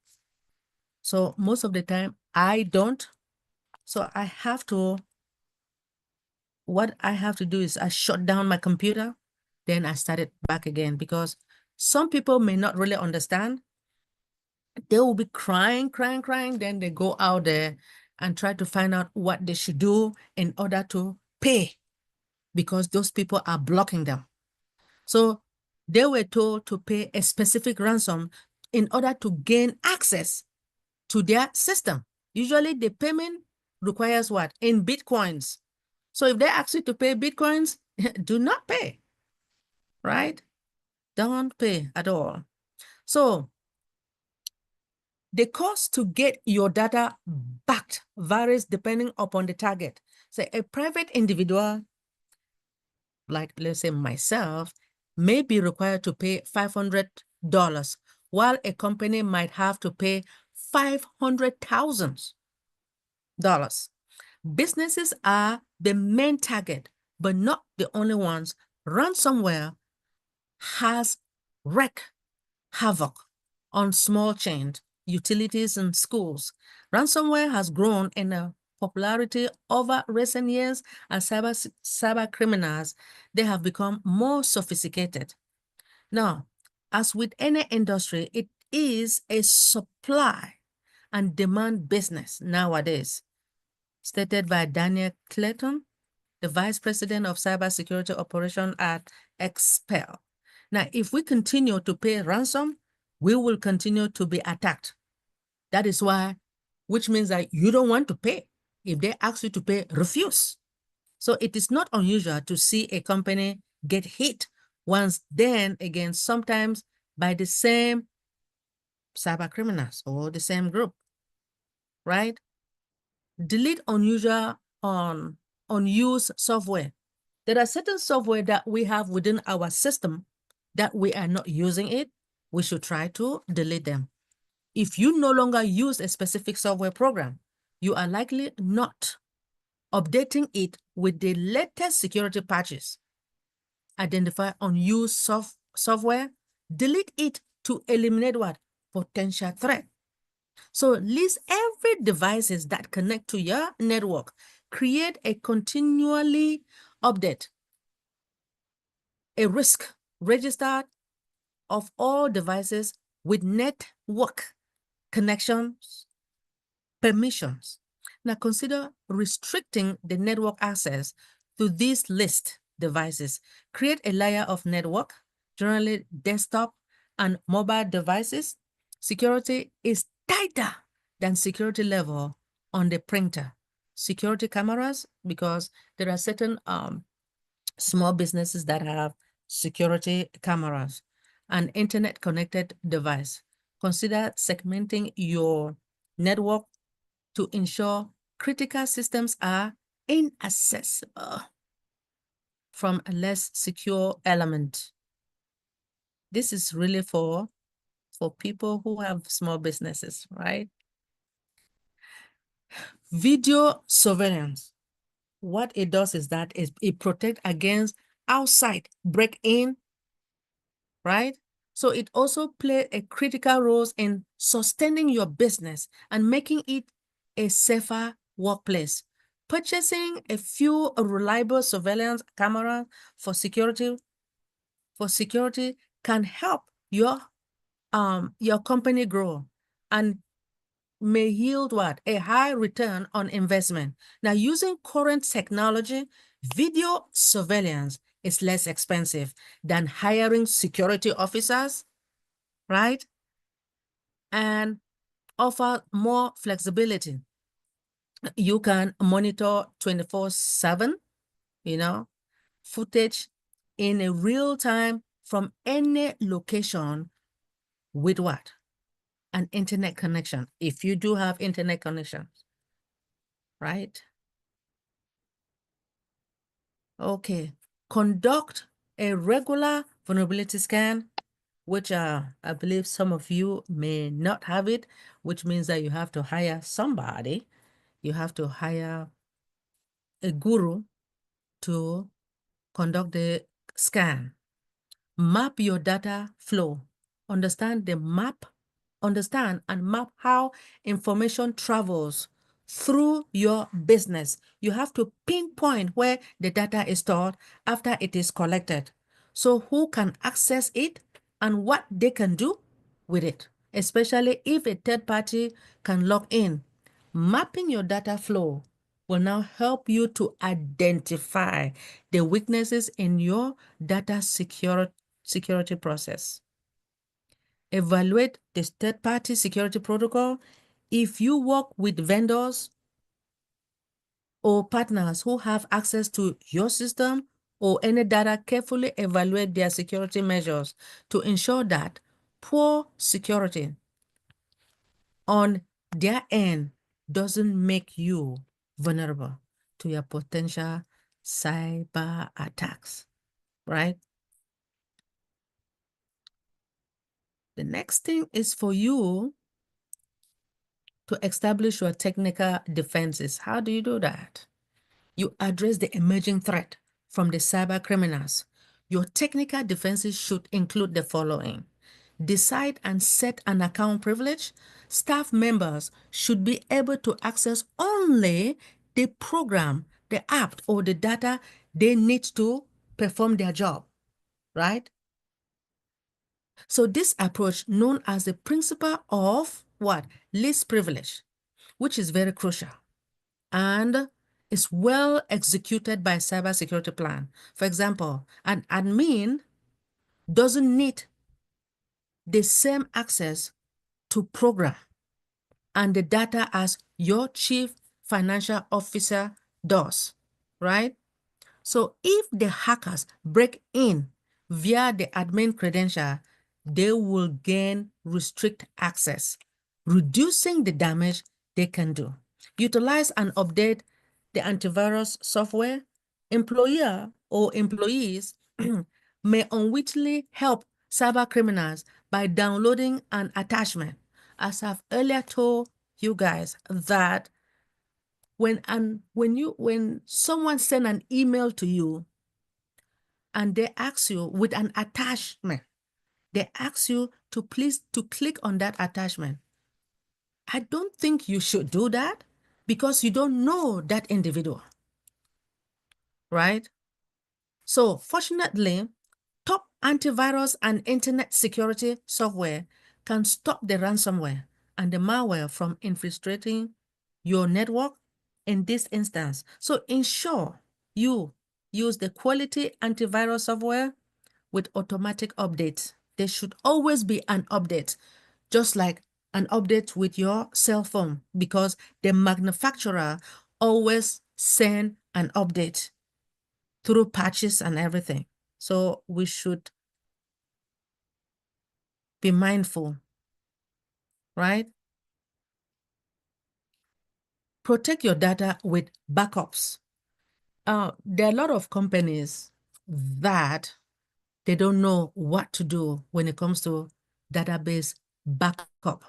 So most of the time I don't. So what I have to do is I shut down my computer, then I start it back again, because some people may not really understand. They will be crying, then they go out there and try to find out what they should do in order to pay, because those people are blocking them. So they were told to pay a specific ransom in order to gain access to their system. Usually the payment requires what? In Bitcoins. So if they ask you to pay Bitcoins, do not pay, right? Don't pay at all. So the cost to get your data backed varies depending upon the target. So a private individual, like let's say myself, may be required to pay $500, while a company might have to pay $500,000. Businesses are the main target, but not the only ones. Ransomware has wreaked havoc on small chains, utilities, and schools. Ransomware has grown in popularity over recent years as cyber criminals, they have become more sophisticated. Now, as with any industry, it is a supply and demand business nowadays, stated by Daniel Clayton, the Vice President of Cybersecurity Operation at Expel. Now, if we continue to pay ransom, we will continue to be attacked. That is why, which means that you don't want to pay. If they ask you to pay, refuse. So it is not unusual to see a company get hit once, then again, sometimes by the same cyber criminals or the same group, right? Delete unusual unused software. There are certain software that we have within our system that we are not using it. We should try to delete them. If you no longer use a specific software program, you are likely not updating it with the latest security patches. Identify unused software, delete it to eliminate what? Potential threat. So list every devices that connect to your network. Create a continually update, a risk register of all devices with network connections, permissions. Now consider restricting the network access to these list devices. Create a layer of network, generally desktop and mobile devices. Security is tighter than security level on the printer. Security cameras, because there are certain small businesses that have security cameras. An internet connected device. Consider segmenting your network to ensure critical systems are inaccessible from a less secure element. This is really for people who have small businesses, right? Video surveillance. What it does is that it protects against outside break-in, right? So it also plays a critical role in sustaining your business and making it a safer workplace. Purchasing a few reliable surveillance cameras for security can help your company grow and may yield what? A high return on investment. Now, using current technology, video surveillance is less expensive than hiring security officers, right? And offer more flexibility. You can monitor 24/7, footage in a real time from any location with what? An internet connection, if you do have internet connections, right? Okay, conduct a regular vulnerability scan, which I believe some of you may not have it, which means that you have to hire somebody. You have to hire a guru to conduct the scan. Map your data flow. Understand and map how information travels through your business. You have to pinpoint where the data is stored after it is collected. So who can access it and what they can do with it, especially if a third party can log in. Mapping your data flow will now help you to identify the weaknesses in your data security process. Evaluate the third-party security protocol. If you work with vendors or partners who have access to your system or any data carefully evaluate their security measures to ensure that poor security on their end doesn't make you vulnerable to your potential cyber attacks, right? The next thing is for you to establish your technical defenses. How do you do that? You address the emerging threat from the cyber criminals. Your technical defenses should include the following. Decide and set an account privilege. Staff members should be able to access only the program, the app, or the data they need to perform their job, right? So this approach, known as the principle of what? Least privilege, which is very crucial and is well executed by a cybersecurity plan. For example, an admin doesn't need the same access to program and the data as your chief financial officer does, right? So if the hackers break in via the admin credential, they will gain restrict access, reducing the damage they can do. Utilize and update the antivirus software. Employer or employees may unwittingly help cyber criminals by downloading an attachment. As I've earlier told you guys that when someone send an email to you and they ask you with an attachment, they ask you to please to click on that attachment. I don't think you should do that because you don't know that individual, right? So fortunately, top antivirus and internet security software can stop the ransomware and the malware from infiltrating your network in this instance. So ensure you use the quality antivirus software with automatic updates. There should always be an update, just like an update with your cell phone, because the manufacturer always send an update through patches and everything. So we should be mindful, right? Protect your data with backups. There are a lot of companies that they don't know what to do when it comes to database backup.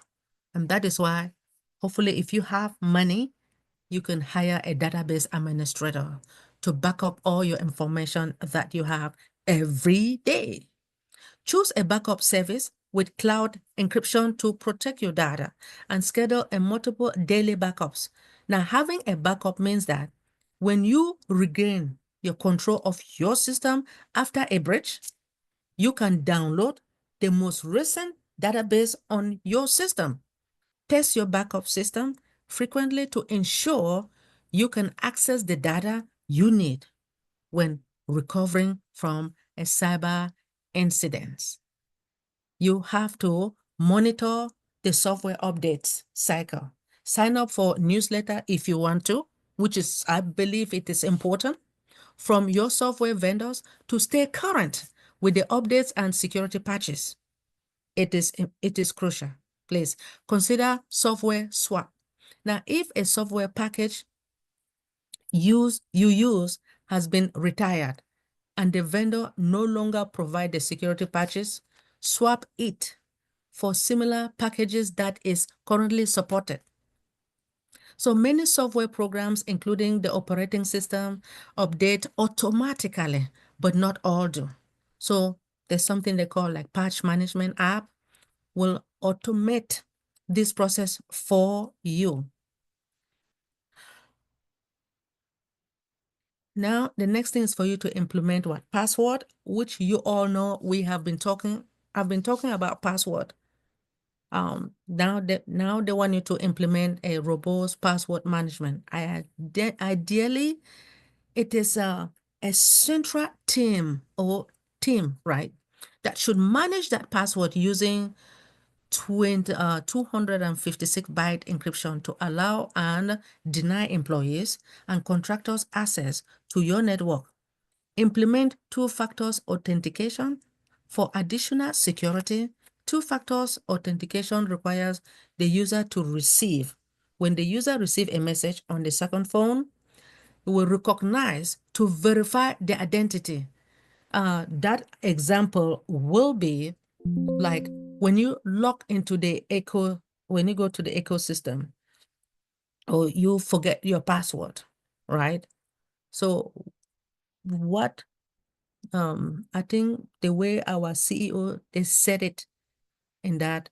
And that is why, hopefully, if you have money, you can hire a database administrator to back up all your information that you have every day. Choose a backup service with cloud encryption to protect your data and schedule a multiple daily backups. Now, having a backup means that when you regain your control of your system after a breach, you can download the most recent database on your system. Test your backup system frequently to ensure you can access the data you need when recovering from a cyber incident. You have to monitor the software updates cycle. Sign up for newsletter if you want to, which is, I believe it is important, from your software vendors to stay current with the updates and security patches. It is crucial. Please consider software swap. Now, if a software package you use has been retired and the vendor no longer provide the security patches, swap it for similar packages that is currently supported. So many software programs, including the operating system, update automatically, but not all do. So there's something they call like patch management app will automate this process for you. Now, the next thing is for you to implement what? Password, which you all know I've been talking about password. Now they want you to implement a robust password management. Ideally, it is a central team, right, that should manage that password using 256-byte encryption to allow and deny employees and contractors access to your network. Implement two-factor authentication for additional security. Two-factor authentication requires the user to receive. When the user receives a message on the second phone, it will recognize to verify the identity. That example will be like when you log into the when you go to the ecosystem, or you forget your password, right? So what I think the way our CEO, they said it in that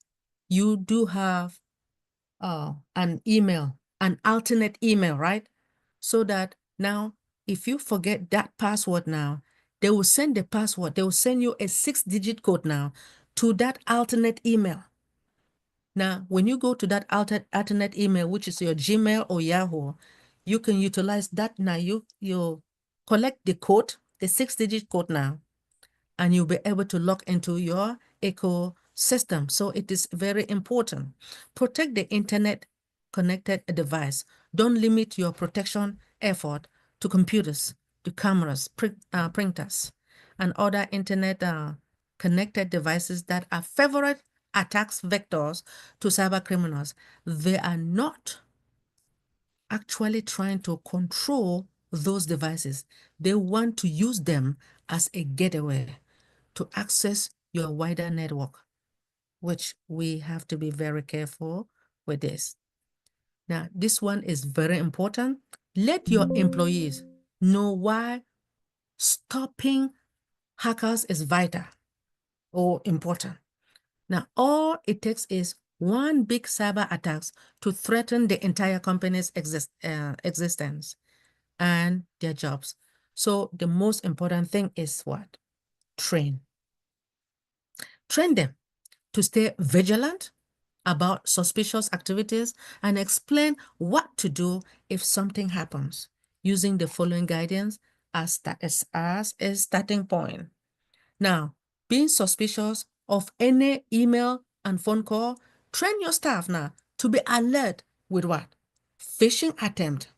you do have an email, an alternate email, right? So that now if you forget that password now, they will send the password, they will send you a 6-digit code now to that alternate email. Now, when you go to that alternate email, which is your Gmail or Yahoo, you can utilize that now. You collect the code, the 6-digit code now, and you'll be able to log into your ecosystem. So it is very important. Protect the internet connected device. Don't limit your protection effort to computers, to cameras, printers, and other internet connected devices that are favorite attacks vectors to cyber criminals. They are not actually trying to control those devices. They want to use them as a gateway to access your wider network, which we have to be very careful with this. Now, this one is very important. Let your employees know why stopping hackers is vital or important. Now, all it takes is one big cyber attack to threaten the entire company's existence and their jobs. So the most important thing is what? Train. Train them to stay vigilant about suspicious activities and explain what to do if something happens, using the following guidance as a starting point. Now, being suspicious of any email and phone call, train your staff now to be alert with what? Phishing attempt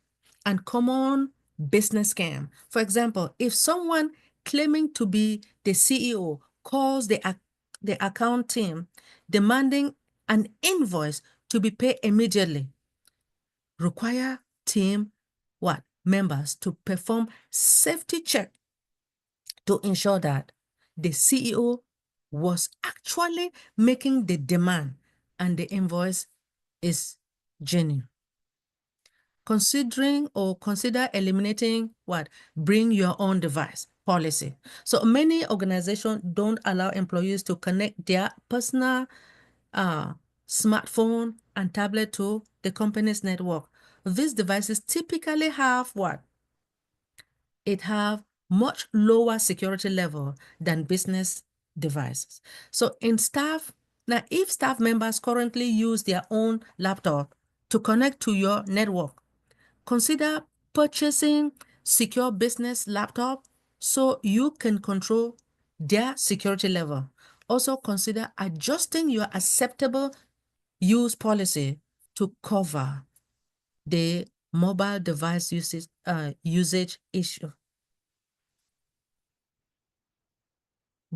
and common business scam. For example, if someone claiming to be the CEO calls the account team demanding an invoice to be paid immediately, require team members to perform safety check to ensure that the CEO was actually making the demand and the invoice is genuine. Consider eliminating bring your own device policy. So many organizations don't allow employees to connect their personal smartphone and tablet to the company's network. These devices typically have It have much lower security level than business devices. So if staff members currently use their own laptop to connect to your network, consider purchasing secure business laptop so you can control their security level. Also consider adjusting your acceptable use policy to cover the mobile device usage issue.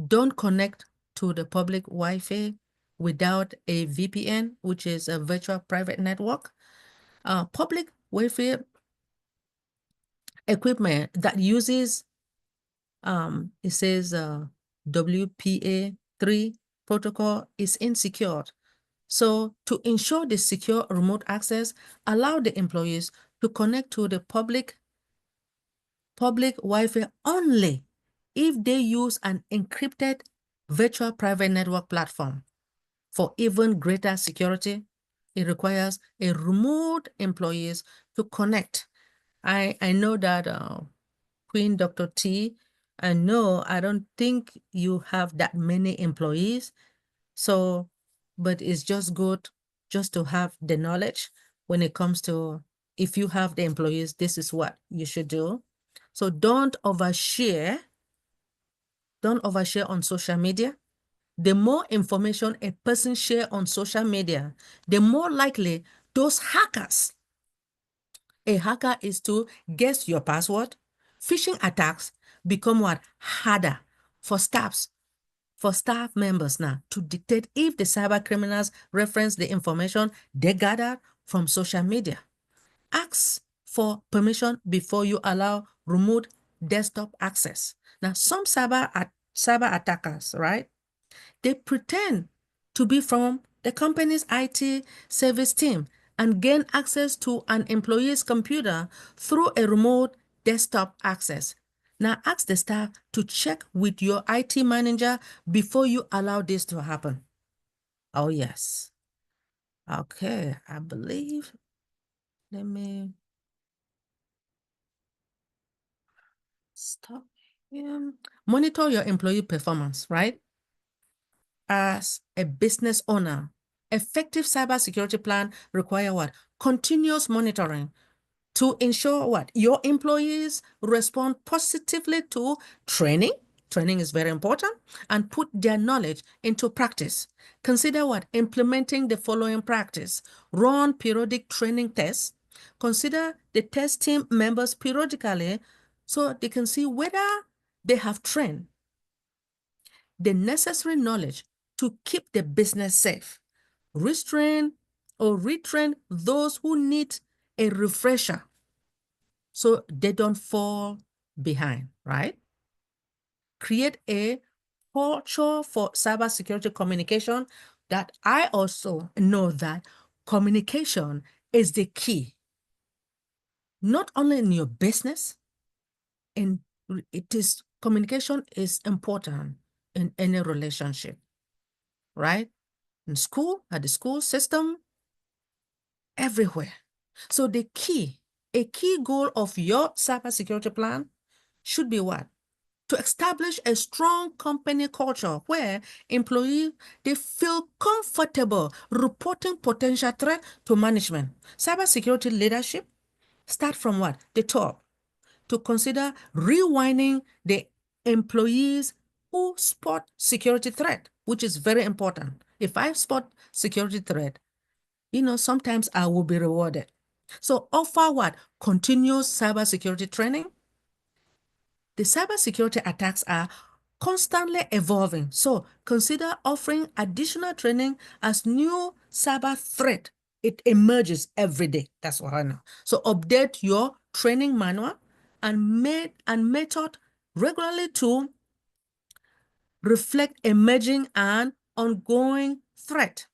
Don't connect to the public Wi-Fi without a VPN, which is a virtual private network. Public Wi-Fi equipment that uses, it says WPA3 protocol is insecure. So to ensure the secure remote access, allow the employees to connect to the public Wi-Fi only if they use an encrypted virtual private network platform. For even greater security, it requires a remote employees to connect. I know that Queen Dr. T, I don't think you have that many employees. So, but it's just good just to have the knowledge when it comes to, if you have the employees, this is what you should do. So don't overshare on social media. the more information a person shares on social media, the more likely those hackers. A hacker is to guess your password. Phishing attacks become what? Harder for staff members now to detect if the cyber criminals reference the information they gathered from social media. Ask for permission before you allow remote desktop access. Now, some cyber attackers, right? They pretend to be from the company's IT service team and gain access to an employee's computer through a remote desktop access. Now, ask the staff to check with your IT manager before you allow this to happen. Oh, yes. Okay, I believe. Let me stop. Monitor your employee performance, right? As a business owner, effective cybersecurity plan require what? Continuous monitoring to ensure what? Your employees respond positively to training. Training is very important, and put their knowledge into practice. Consider what? Implementing the following practice. Run periodic training tests. Consider the test team members periodically so they can see whether they have trained the necessary knowledge to keep the business safe. Restrain or retrain those who need a refresher so they don't fall behind, right? Create a culture for cybersecurity communication that I also know that communication is the key, not only in your business, communication is important in any relationship, right? In school, at the school system, everywhere. So a key goal of your cybersecurity plan should be what? To establish a strong company culture where employees, they feel comfortable reporting potential threat to management. Cybersecurity leadership start from what? The top. To consider rewinding the employees who spot security threat, which is very important. If I spot security threat, sometimes I will be rewarded. So offer what? Continuous cybersecurity training. The cybersecurity attacks are constantly evolving. So consider offering additional training as new cyber threat. It emerges every day. That's what I know. So update your training manual and method regularly to reflect emerging and ongoing threat.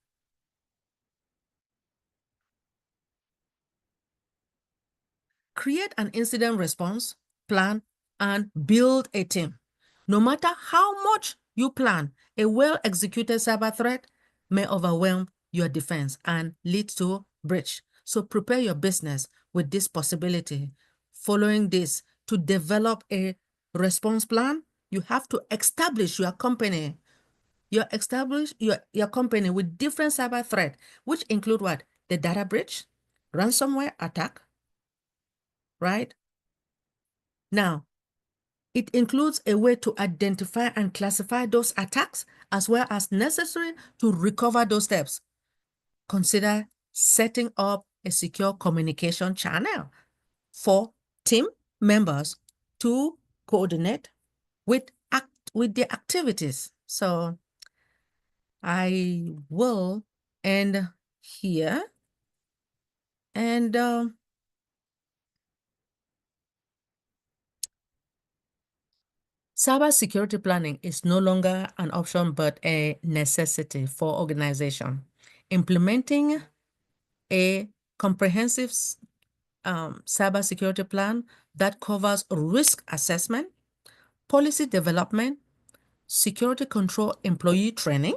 Create an incident response plan and build a team. No matter how much you plan, a well-executed cyber threat may overwhelm your defense and lead to breach. So prepare your business with this possibility. Following this, to develop a response plan, you have to establish your company. You establish your company with different cyber threats, which include what? The data breach, ransomware attack, right? Now, it includes a way to identify and classify those attacks as well as necessary to recover those steps. Consider setting up a secure communication channel for team members to coordinate with the activities. So I will end here and cybersecurity planning is no longer an option but a necessity for organization. Implementing a comprehensive cybersecurity plan that covers risk assessment, policy development, security control, employee training,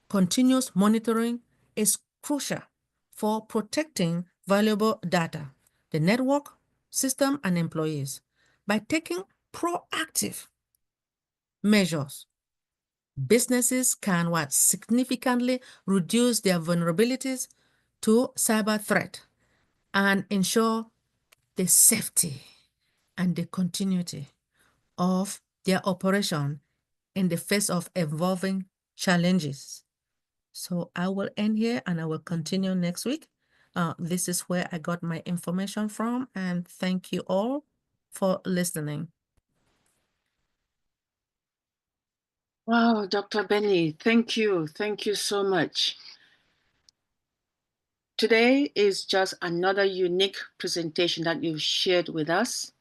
continuous monitoring is crucial for protecting valuable data, the network, system, and employees. By taking proactive measures, businesses can significantly reduce their vulnerabilities to cyber threat and ensure the safety and the continuity of their operation in the face of evolving challenges. So I will end here and I will continue next week. This is where I got my information from, and thank you all for listening. Wow, Dr. Benny, thank you. Thank you so much. Today is just another unique presentation that you've shared with us.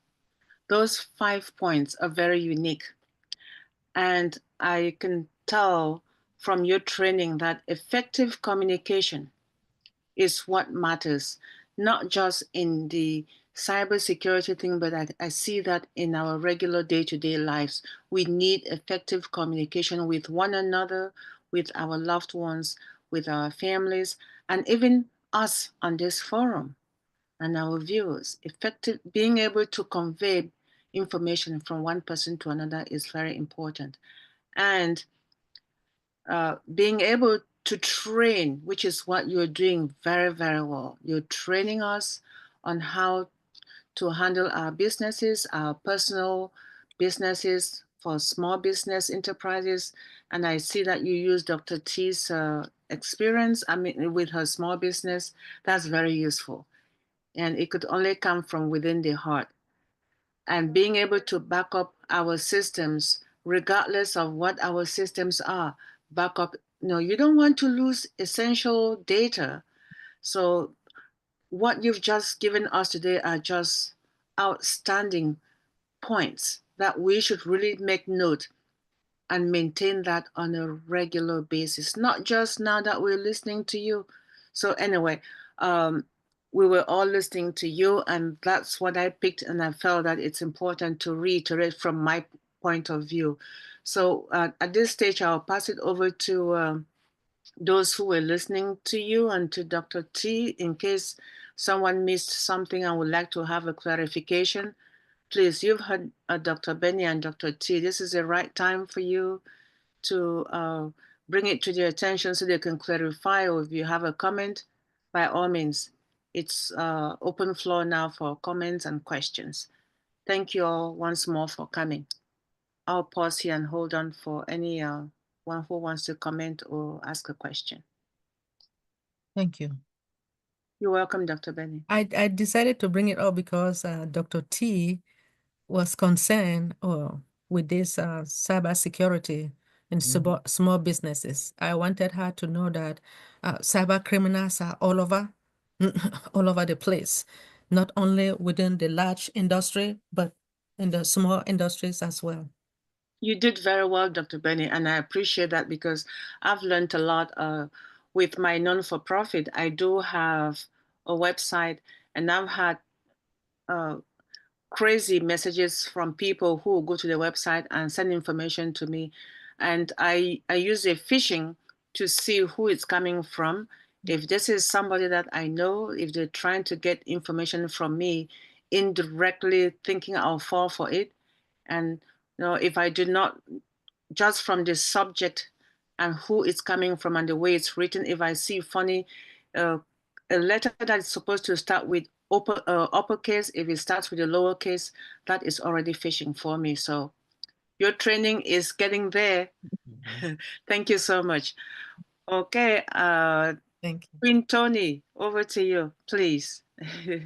Those 5 points are very unique. And I can tell from your training that effective communication is what matters, not just in the cybersecurity thing, but I see that in our regular day-to-day lives. We need effective communication with one another, with our loved ones, with our families, and even us on this forum and our viewers. Effective, being able to convey information from one person to another is very important. And being able to train, which is what you're doing very, very well. You're training us on how to handle our businesses, our personal businesses for small business enterprises. And I see that you use Dr. T's experience, with her small business. That's very useful. And it could only come from within the heart. And being able to back up our systems, regardless of what our systems are, back up. No, you don't want to lose essential data. So what you've just given us today are just outstanding points that we should really make note and maintain that on a regular basis, not just now that we're listening to you. So anyway, we were all listening to you, and that's what I picked, and I felt that it's important to reiterate from my point of view. So at this stage, I'll pass it over to those who were listening to you and to Dr. T. In case someone missed something and would like to have a clarification, please, you've heard Dr. Benny and Dr. T. This is the right time for you to bring it to their attention so they can clarify, or if you have a comment, by all means, it's open floor now for comments and questions. Thank you all once more for coming. I'll pause here and hold on for any one who wants to comment or ask a question. Thank you. You're welcome, Dr. Benny. I decided to bring it up because Dr. T was concerned with this cybersecurity in small businesses. I wanted her to know that cyber criminals are all over, all over the place, not only within the large industry, but in the small industries as well. You did very well, Dr. Benny, and I appreciate that because I've learned a lot with my non-for-profit. I do have a website, and I've had crazy messages from people who go to the website and send information to me. And I use a phishing to see who it's coming from. If this is somebody that I know, if they're trying to get information from me, indirectly thinking I'll fall for it. And if I do not, just from the subject and who it's coming from and the way it's written, if I see funny, a letter that is supposed to start with uppercase, if it starts with a lowercase, that is already phishing for me. So your training is getting there. Thank you so much. Okay, Thank you. Queen Tony, over to you, please.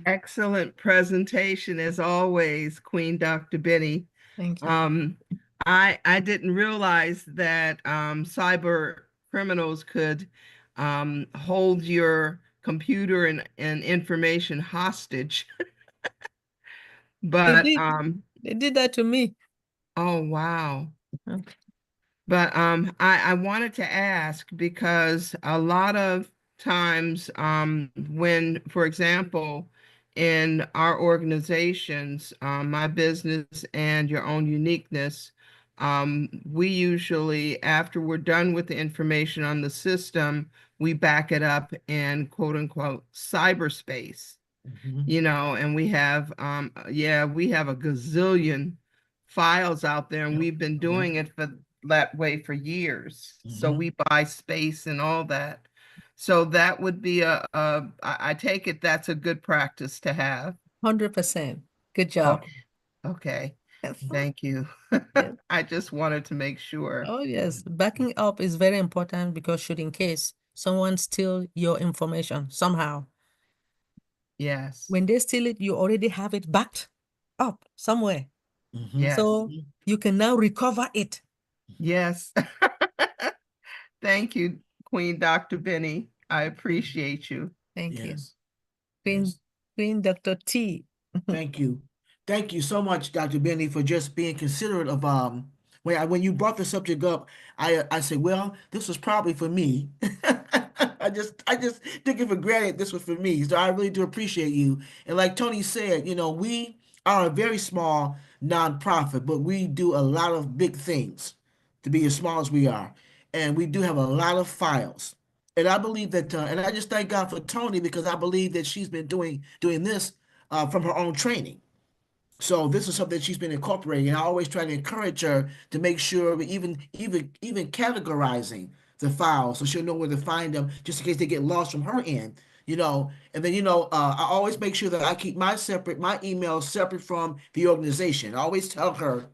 Excellent presentation as always, Queen Dr. Benny. Thank you. I didn't realize that cyber criminals could hold your computer and information hostage. But they did that to me. oh wow. Okay. But I wanted to ask because a lot of times when, for example, in our organizations, my business and your own uniqueness, we usually, after we're done with the information on the system, we back it up in quote unquote cyberspace, and we have, we have a gazillion files out there, and we've been doing it for that way for years. So we buy space and all that. So that would be I take it that's a good practice to have. 100%. Good job. Okay. Thank you. Yeah. I just wanted to make sure. Oh, yes. Backing up is very important because should in case someone steal your information somehow, Yes. when they steal it, you already have it backed up somewhere. Yes. So you can now recover it. Yes. Thank you, Queen Dr. Benny. I appreciate you. Thank you. Yes. Queen, Yes. Queen Dr. T. Thank you. Thank you so much, Dr. Benny, for just being considerate of when you brought the subject up, I said, well, this was probably for me. I just took it for granted this was for me. So I really do appreciate you. And like Tony said, we are a very small nonprofit, but we do a lot of big things to be as small as we are. And we do have a lot of files. And I believe that, and I just thank God for Tony because I believe that she's been doing this from her own training. So this is something that she's been incorporating, and I always try to encourage her to make sure we even categorizing the files so she'll know where to find them, just in case they get lost from her end. And then I always make sure that I keep my emails separate from the organization. I always tell her,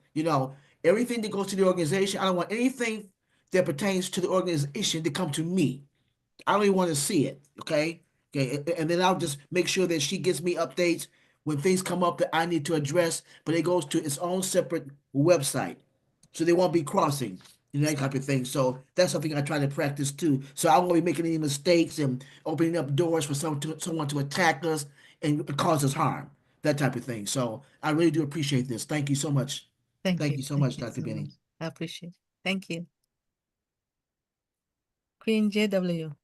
everything that goes to the organization, I don't want anything that pertains to the organization to come to me. I don't even want to see it. Okay. Okay. And then I'll just make sure that she gives me updates when things come up that I need to address, but it goes to its own separate website. So they won't be crossing, that type of thing. So that's something I try to practice too. So I won't be making any mistakes and opening up doors for someone to attack us and cause us harm. That type of thing. So I really do appreciate this. Thank you so much. Thank you so much, Dr. Benny. Much. I appreciate it. Thank you. Queen JW.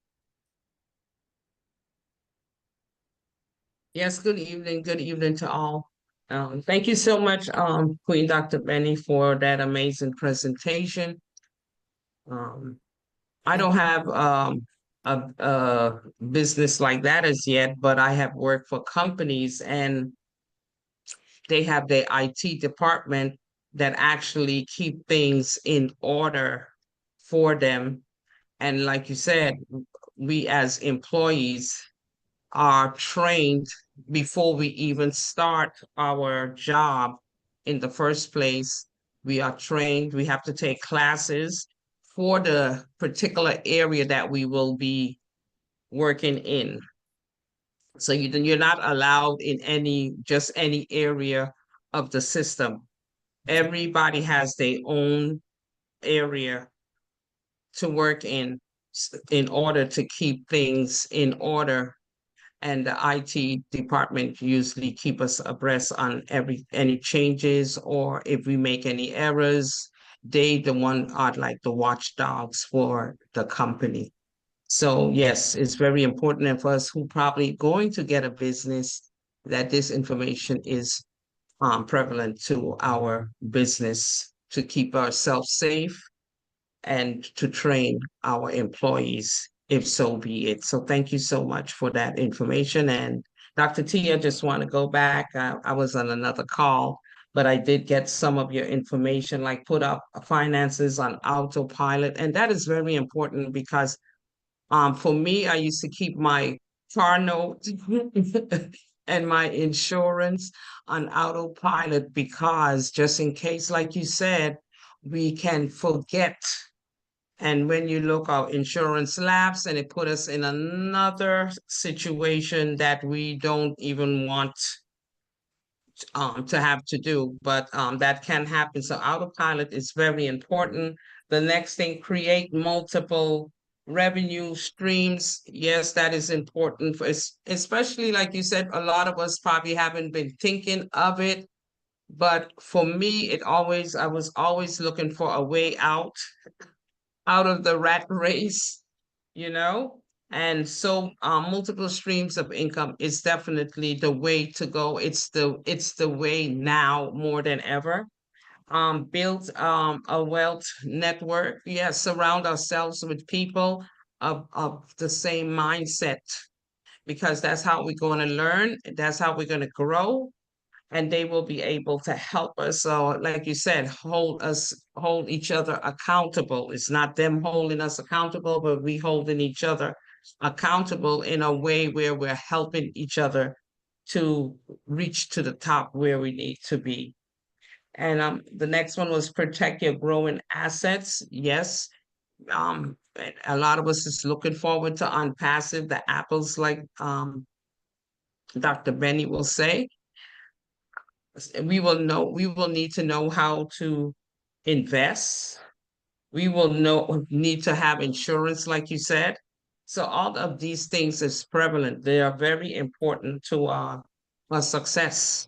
Yes, good evening. Good evening to all. Thank you so much, Queen Dr. Benny, for that amazing presentation. I don't have a business like that as yet, but I have worked for companies and they have their IT department that actually keep things in order for them. And like you said, we as employees are trained before we even start our job in the first place. We are trained, we have to take classes for the particular area that we will be working in. So you're not allowed in just any area of the system. Everybody has their own area to work in order to keep things in order, and the IT department usually keep us abreast on any changes, or if we make any errors, they the one are like the watchdogs for the company. So yes, it's very important, and for us who probably going to get a business, that this information is prevalent to our business to keep ourselves safe and to train our employees, if so be it. So thank you so much for that information. And Dr. T, I just want to go back. I was on another call, but I did get some of your information, like put up finances on autopilot. And that is very important because for me, I used to keep my car note and my insurance on autopilot because just in case, like you said, we can forget. And when you look, our insurance lapse and it put us in another situation that we don't even want to have to do, but that can happen. So autopilot is very important. The next thing, create multiple revenue streams. Yes, that is important for especially like you said, a lot of us probably haven't been thinking of it. But for me, I was always looking for a way out of the rat race, you know? And so multiple streams of income is definitely the way to go. It's the way now more than ever. Build a wealth network. Yes, surround ourselves with people of the same mindset, because that's how we're going to learn. That's how we're going to grow, and they will be able to help us. So like you said, hold each other accountable. It's not them holding us accountable, but we holding each other accountable in a way where we're helping each other to reach to the top where we need to be. And the next one was protect your growing assets. Yes. A lot of us is looking forward to unpassive, the apples, like DrBenny will say. We will need to know how to invest. We will need to have insurance, like you said. So all of these things is prevalent. They are very important to our success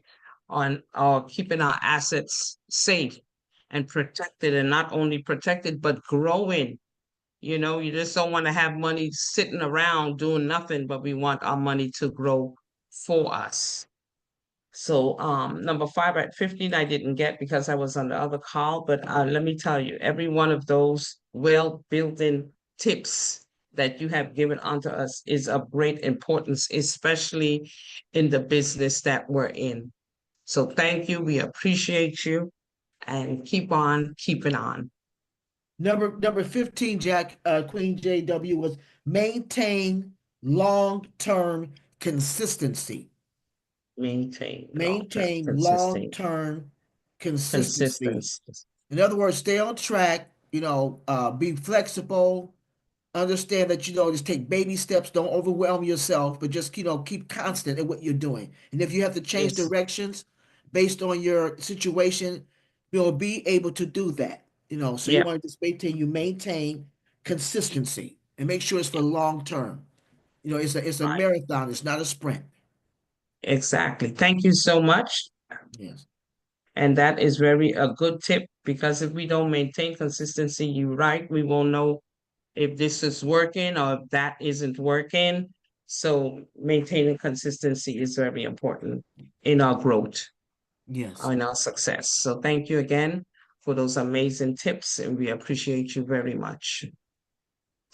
on keeping our assets safe and protected, and not only protected, but growing. You know, you just don't want to have money sitting around doing nothing, but we want our money to grow for us. So number 5 at 15, I didn't get because I was on the other call, but let me tell you, every one of those well-building tips that you have given unto us is of great importance, especially in the business that we're in. So thank you. We appreciate you, and keep on keeping on. Number 15, Jack, Queen JW, was maintain long-term consistency. Maintain long-term consistency. In other words, stay on track, be flexible, understand that, just take baby steps, don't overwhelm yourself, but just, keep constant in what you're doing. And if you have to change Yes. directions based on your situation, be able to do that, so you Yep. want to just maintain consistency and make sure it's for long term. It's a Right. marathon, it's not a sprint. Exactly. Thank you so much. Yes. And that is very a good tip, because if we don't maintain consistency, you're right, we won't know if this is working or if that isn't working. So maintaining consistency is very important in our growth, Yes. in our success. So thank you again for those amazing tips, and we appreciate you very much.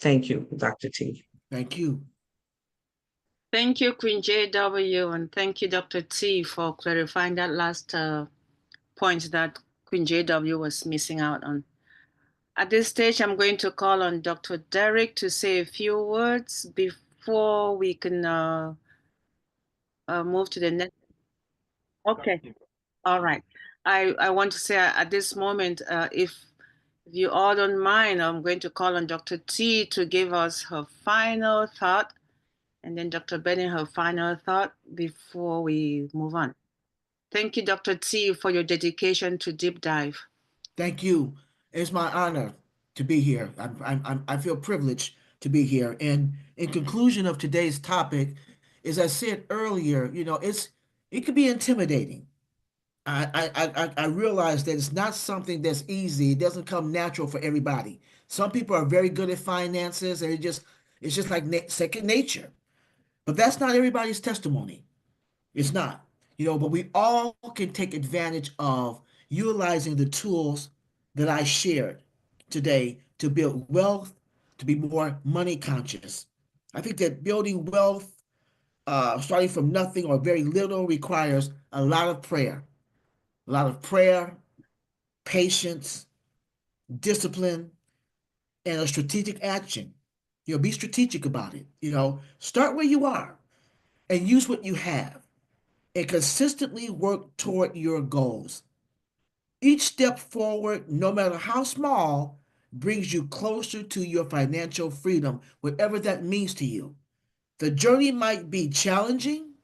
Thank you, Dr. T. Thank you. Thank you, Queen JW, and thank you, Dr. T, for clarifying that last point that Queen JW was missing out on. At this stage, I'm going to call on Dr. Derek to say a few words before we can move to the next. Okay. All right. I want to say at this moment, if you all don't mind, I'm going to call on Dr. T to give us her final thought, and then Dr. Benny her final thought before we move on. Thank you, Dr. T, for your dedication to Deep Dive. Thank you. It's my honor to be here. I feel privileged to be here. And in conclusion of today's topic, as I said earlier, it could be intimidating. I realize that it's not something that's easy. It doesn't come natural for everybody. Some people are very good at finances, and it's just like second nature. But that's not everybody's testimony. It's not, but we all can take advantage of utilizing the tools that I shared today to build wealth, to be more money conscious. I think that building wealth, starting from nothing or very little, requires a lot of prayer, patience, discipline, and a strategic action. Be strategic about it. Start where you are and use what you have, and consistently work toward your goals. Each step forward, no matter how small, brings you closer to your financial freedom, whatever that means to you. The journey might be challenging,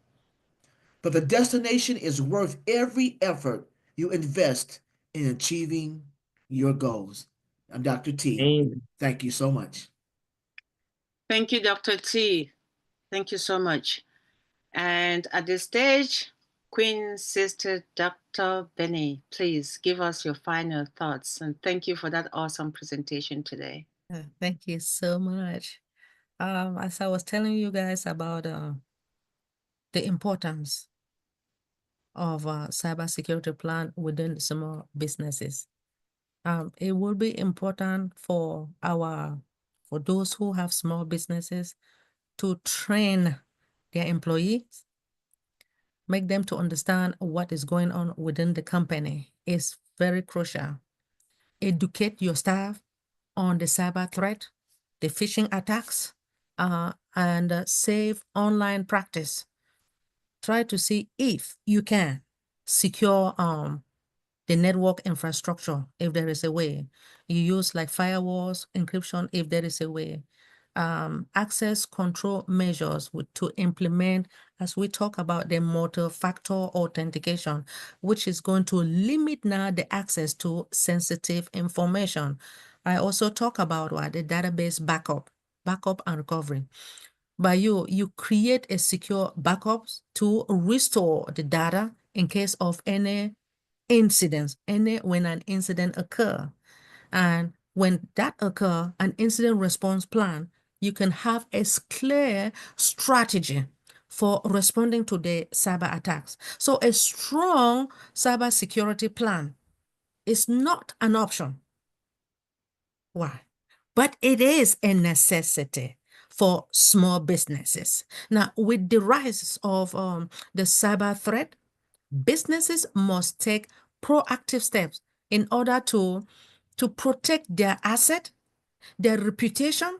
but the destination is worth every effort you invest in achieving your goals. I'm Dr. T. Amen. Thank you so much. Thank you, Dr. T. Thank you so much. And at this stage, Queen Sister Dr. Benny, please give us your final thoughts. And thank you for that awesome presentation today. Thank you so much. As I was telling you guys about the importance of a cybersecurity plan within small businesses, it will be important for those who have small businesses to train their employees, make them to understand what is going on within the company. Is very crucial. Educate your staff on the cyber threat, the phishing attacks, and safe online practice. Try to see if you can secure the network infrastructure, if there is a way. You use like firewalls, encryption, if there is a way. Access control measures to implement, as we talk about the multi-factor authentication, which is going to limit now the access to sensitive information. I also talk about the database backup and recovery. By you create a secure backups to restore the data in case of any incidents, when an incident occur. And when that occur, an incident response plan, you can have a clear strategy for responding to the cyber attacks. So a strong cybersecurity plan is not an option. Why? But it is a necessity for small businesses. Now, with the rise of the cyber threat, businesses must take proactive steps in order to protect their asset, their reputation,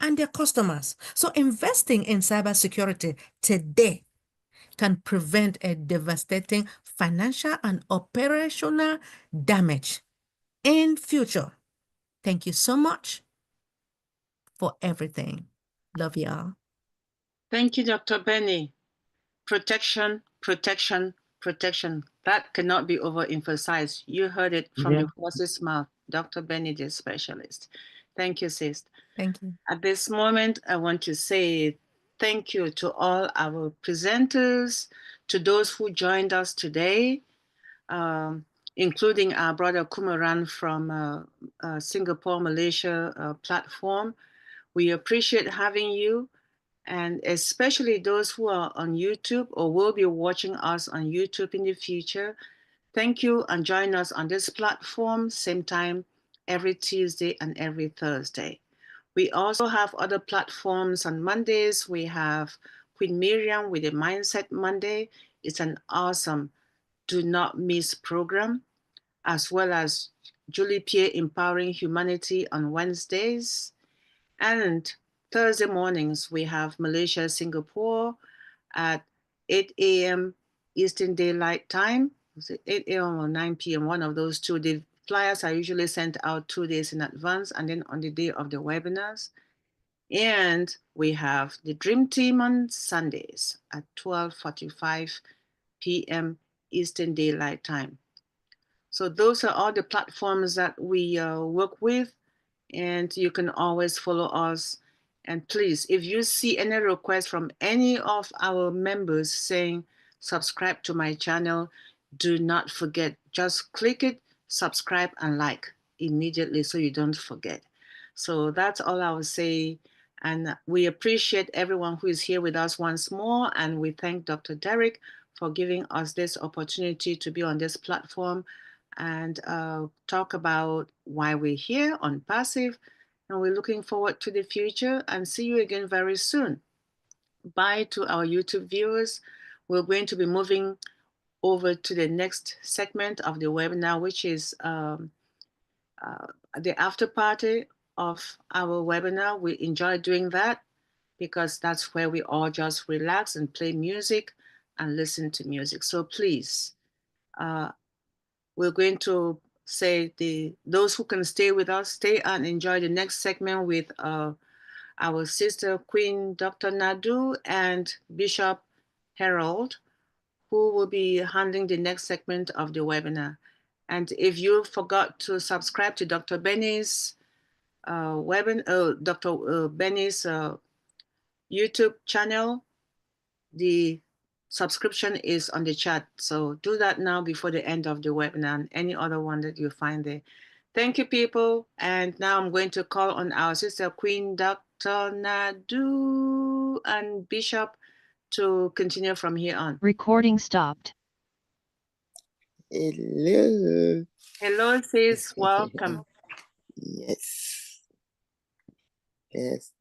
and their customers. So investing in cybersecurity today can prevent a devastating financial and operational damage in future. Thank you so much for everything. Love y'all. Thank you, Dr. Benny. Protection, protection, protection. That cannot be overemphasized. You heard it from the horse's mouth. Dr. Benny, the specialist. Thank you, sis. Thank you. At this moment, I want to say thank you to all our presenters, to those who joined us today, including our brother Kumaran from Singapore, Malaysia platform. We appreciate having you, and especially those who are on YouTube or will be watching us on YouTube in the future. Thank you, and join us on this platform, same time, every Tuesday and every Thursday. We also have other platforms on Mondays. We have Queen Miriam with the Mindset Monday. It's an awesome do not miss program, as well as Julie Pierre Empowering Humanity on Wednesdays. And Thursday mornings, we have Malaysia, Singapore at 8 a.m. Eastern Daylight Time. Was it 8 a.m. or 9 p.m., one of those two. The flyers are usually sent out 2 days in advance and then on the day of the webinars. And we have the Dream Team on Sundays at 12:45 p.m. Eastern Daylight Time. So those are all the platforms that we work with, and you can always follow us. And please, if you see any request from any of our members saying, subscribe to my channel, do not forget, just click it, subscribe and like immediately so you don't forget. So that's all I will say. And we appreciate everyone who is here with us once more. And we thank Dr. Derek for giving us this opportunity to be on this platform and talk about why we're here on Passive. And we're looking forward to the future and see you again very soon. Bye to our YouTube viewers. We're going to be moving over to the next segment of the webinar, which is the after party of our webinar. We enjoy doing that because that's where we all just relax and play music and listen to music. So please, we're going to say those who can stay with us, stay and enjoy the next segment with our sister Queen Dr. Nadu and Bishop Harold, who will be handling the next segment of the webinar. And if you forgot to subscribe to Dr. Benny's Dr. Benny's YouTube channel, the subscription is on the chat. So do that now before the end of the webinar and any other one that you find there. Thank you, people. And now I'm going to call on our sister Queen Dr. Nadu and Bishop to continue from here on. Recording stopped. Hello. Hello, sis. Welcome. Yes. Yes.